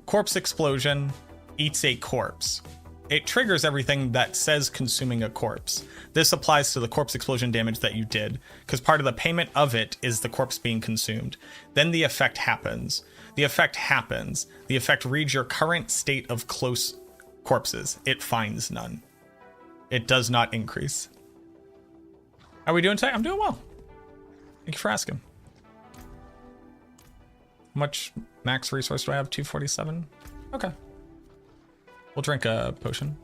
Corpse Explosion eats a corpse. It triggers everything that says consuming a corpse. This applies to the Corpse Explosion damage that you did, because part of the payment of it is the corpse being consumed. Then the effect happens. The effect reads your current state of close corpses. It finds none. It does not increase. How are we doing today? I'm doing well. Thank you for asking. How much max resource do I have? 247? Okay. We'll drink a potion.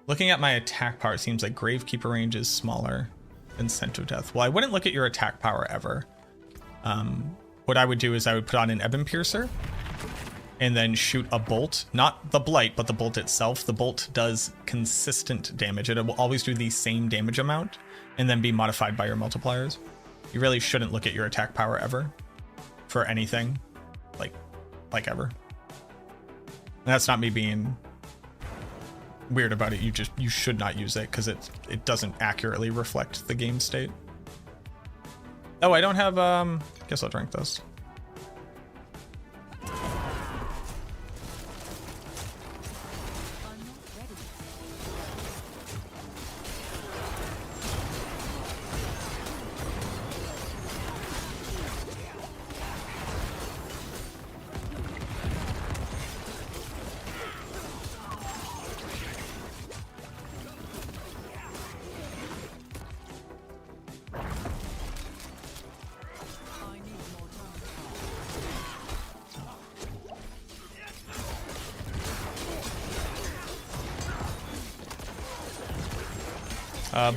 Looking at my attack power, it seems like Gravekeeper range is smaller than Scent of Death. Well, I wouldn't look at your attack power ever. What I would do is I would put on an Ebon Piercer and then shoot a bolt. Not the Blight, but the bolt itself. The bolt does consistent damage. It will always do the same damage amount and then be modified by your multipliers. You really shouldn't look at your attack power ever for anything, like ever. And that's not me being weird about it. You should not use it because it doesn't accurately reflect the game state. Oh, I don't have guess I'll drink this.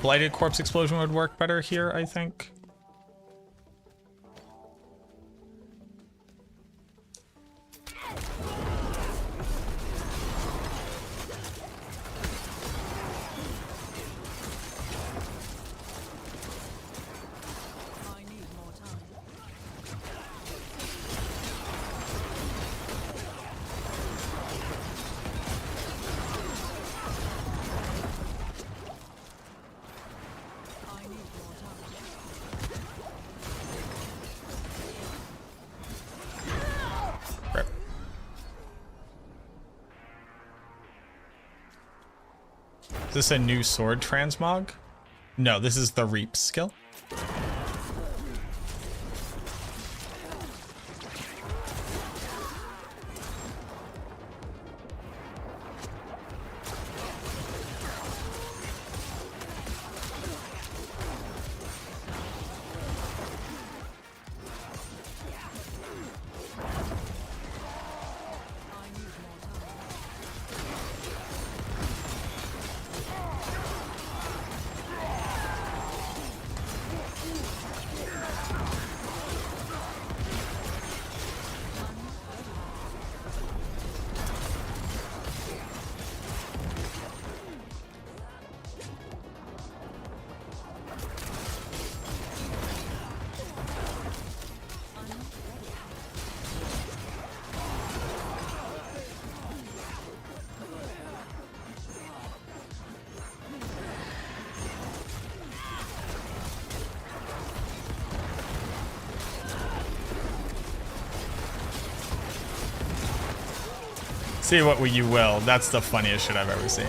Blighted Corpse Explosion would work better here, I think. Is this a new sword transmog? No, this is the Reap skill. See what you will. That's the funniest shit I've ever seen.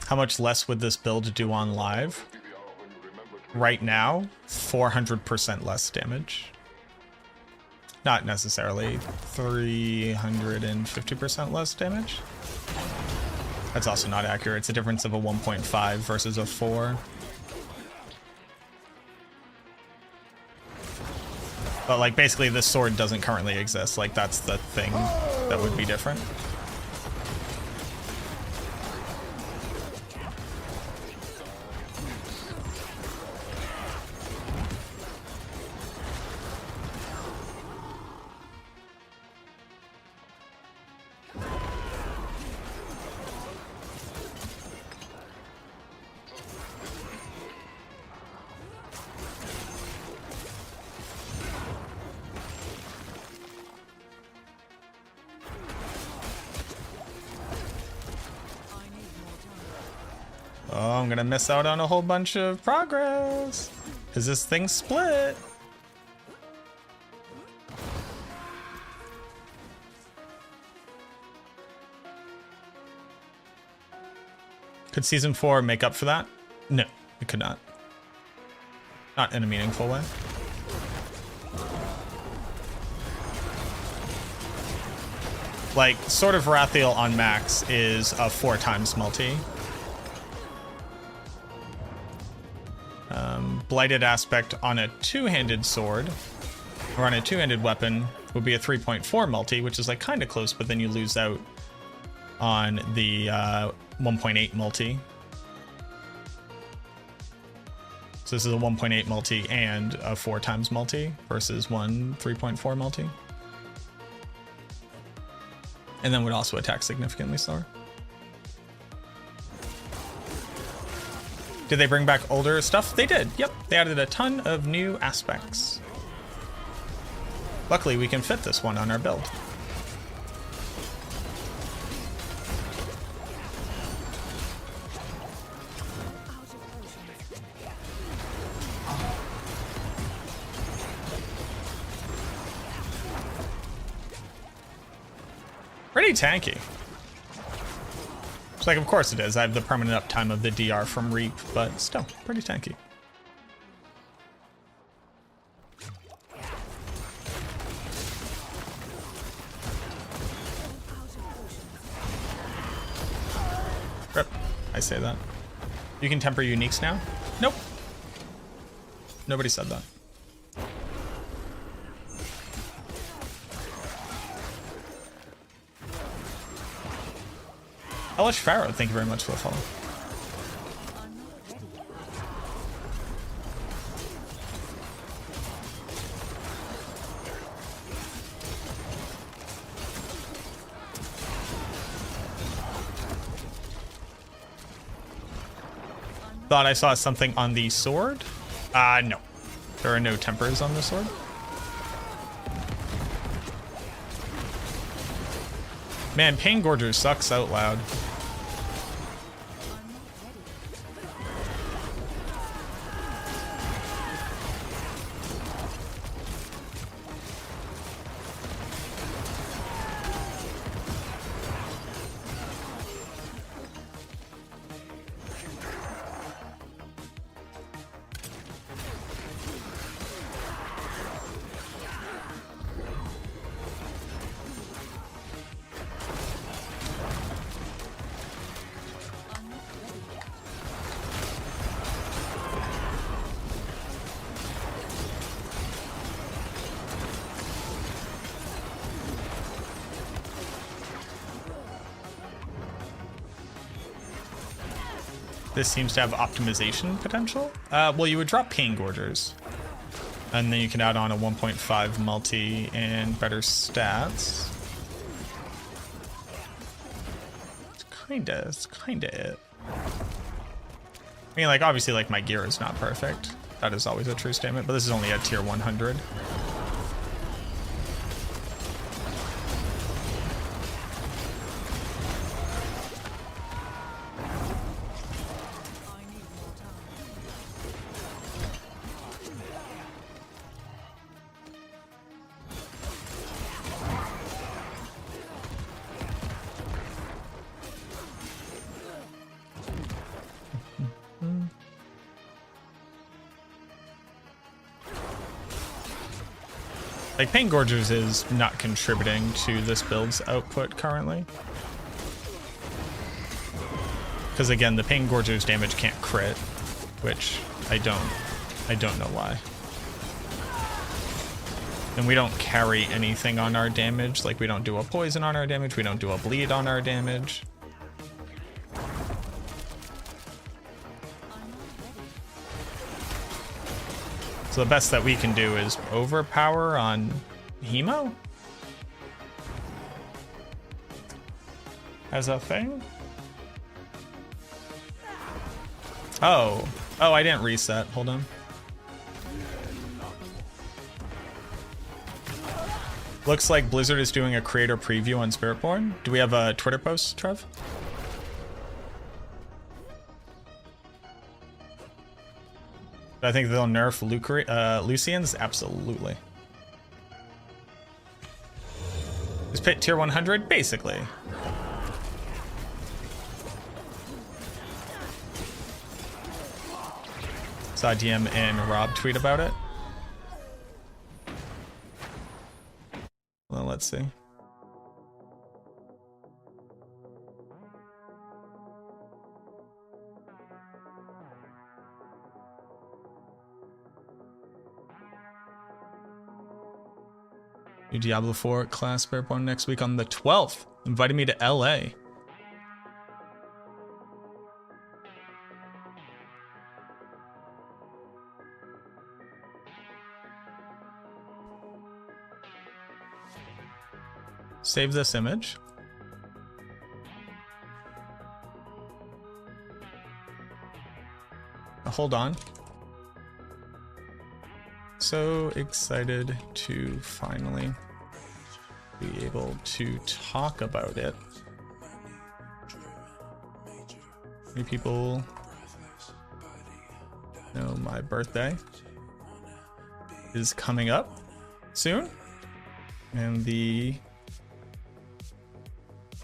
How much less would this build do on live? Right now, 400% less damage. Not necessarily 350% less damage. That's also not accurate. It's a difference of a 1.5 versus a 4. But like basically this sword doesn't currently exist. Like that's the thing that would be different. Oh, I'm gonna miss out on a whole bunch of progress because this thing's split. Could season 4 make up for that? No, it could not. Not in a meaningful way. Like, Sword of Rathiel on max is a 4 times multi. Blighted Aspect on a 2-handed sword, or on a 2-handed weapon, would be a 3.4 multi, which is like kind of close, but then you lose out on the 1.8 multi. So this is a 1.8 multi and a 4 times multi versus one 3.4 multi. And then would also attack significantly slower. Did they bring back older stuff? They did. Yep. They added a ton of new aspects. Luckily, we can fit this one on our build. Pretty tanky. It's like, of course it is. I have the permanent uptime of the DR from Reap, but still, pretty tanky. Rip. I say that. You can temper uniques now? Nope. Nobody said that. Hellish Pharaoh, thank you very much for the follow. Thought I saw something on the sword? No. There are no tempers on the sword. Man, Pain Gorger sucks out loud. This seems to have optimization potential. Well, you would drop Pain Gorgers, and then you can add on a 1.5 multi and better stats. It's kinda it. I mean, like, obviously, like, my gear is not perfect. That is always a true statement, but this is only at tier 100. Like, Pain Gorgers is not contributing to this build's output currently. Because again, the Pain Gorgers damage can't crit, which I don't know why. And we don't carry anything on our damage. Like, we don't do a poison on our damage, we don't do a bleed on our damage. So the best that we can do is overpower on Hemo? As a thing? Oh, I didn't reset. Hold on. Looks like Blizzard is doing a creator preview on Spiritborn. Do we have a Twitter post, Trev? I think they'll nerf Lucians? Absolutely. Is Pit tier 100? Basically. Saw DM and Rob tweet about it. Well, let's see. New Diablo 4 class Spiritborn next week on the 12th. Invited me to LA. Save this image. Hold on. So excited to finally be able to talk about it. Many people know my birthday is coming up soon, and the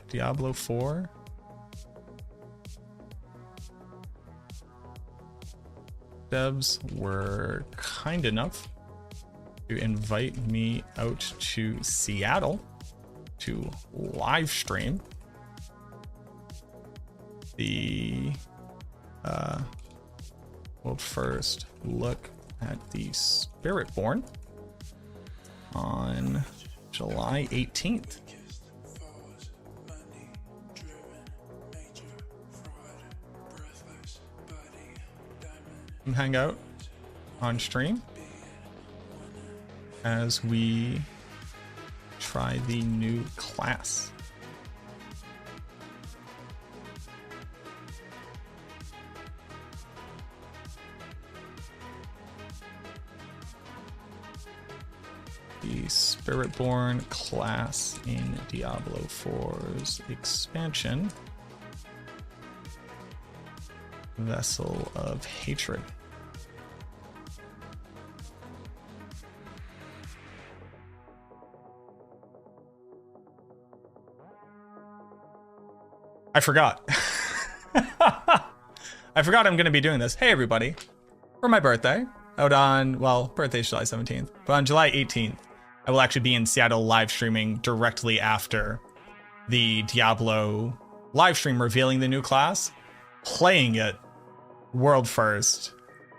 Diablo 4 devs were kind enough to invite me out to Seattle to live stream the we'll first look at the Spiritborn on July 18th. Hang out on stream as we try the new class. The Spiritborn class in Diablo 4's expansion, Vessel of Hatred. I forgot. I forgot I'm going to be doing this. Hey, everybody. For my birthday, out on, well, birthday's July 17th, but on July 18th, I will actually be in Seattle live streaming directly after the Diablo live stream revealing the new class, playing it world first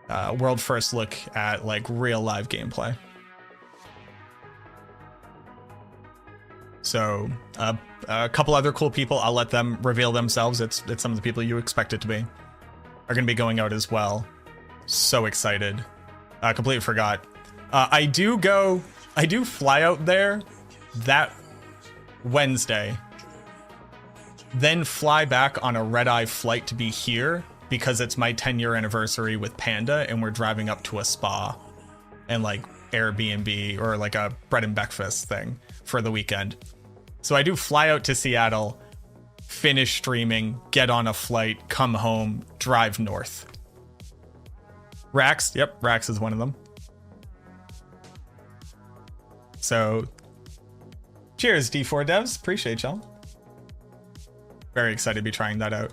look at like real live gameplay. So a couple other cool people, I'll let them reveal themselves. It's some of the people you expect it to be, are going to be going out as well. So excited. Completely forgot. I do fly out there that Wednesday, then fly back on a red-eye flight to be here because it's my 10-year anniversary with Panda and we're driving up to a spa and like Airbnb or like a bread and breakfast thing for the weekend. So I do fly out to Seattle, finish streaming, get on a flight, come home, drive north. Rax, yep, Rax is one of them. So, cheers, D4 devs. Appreciate y'all. Very excited to be trying that out.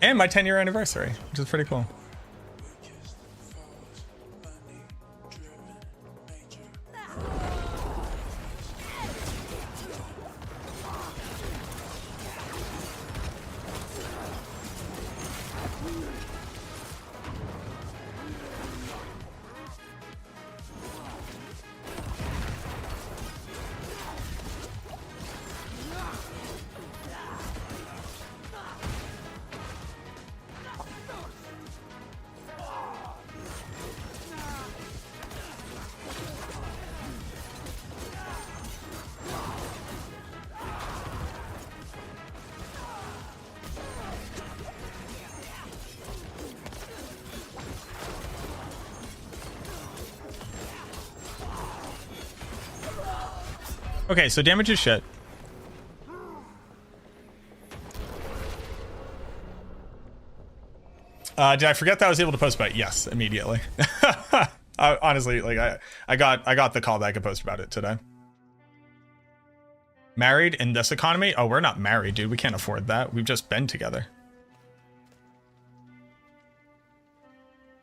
And my 10-year anniversary, which is pretty cool. Okay, so damage is shit. Did I forget that I was able to post about it? Yes, immediately. Honestly, like I got the callback and post about it today. Married in this economy? Oh, we're not married, dude. We can't afford that. We've just been together.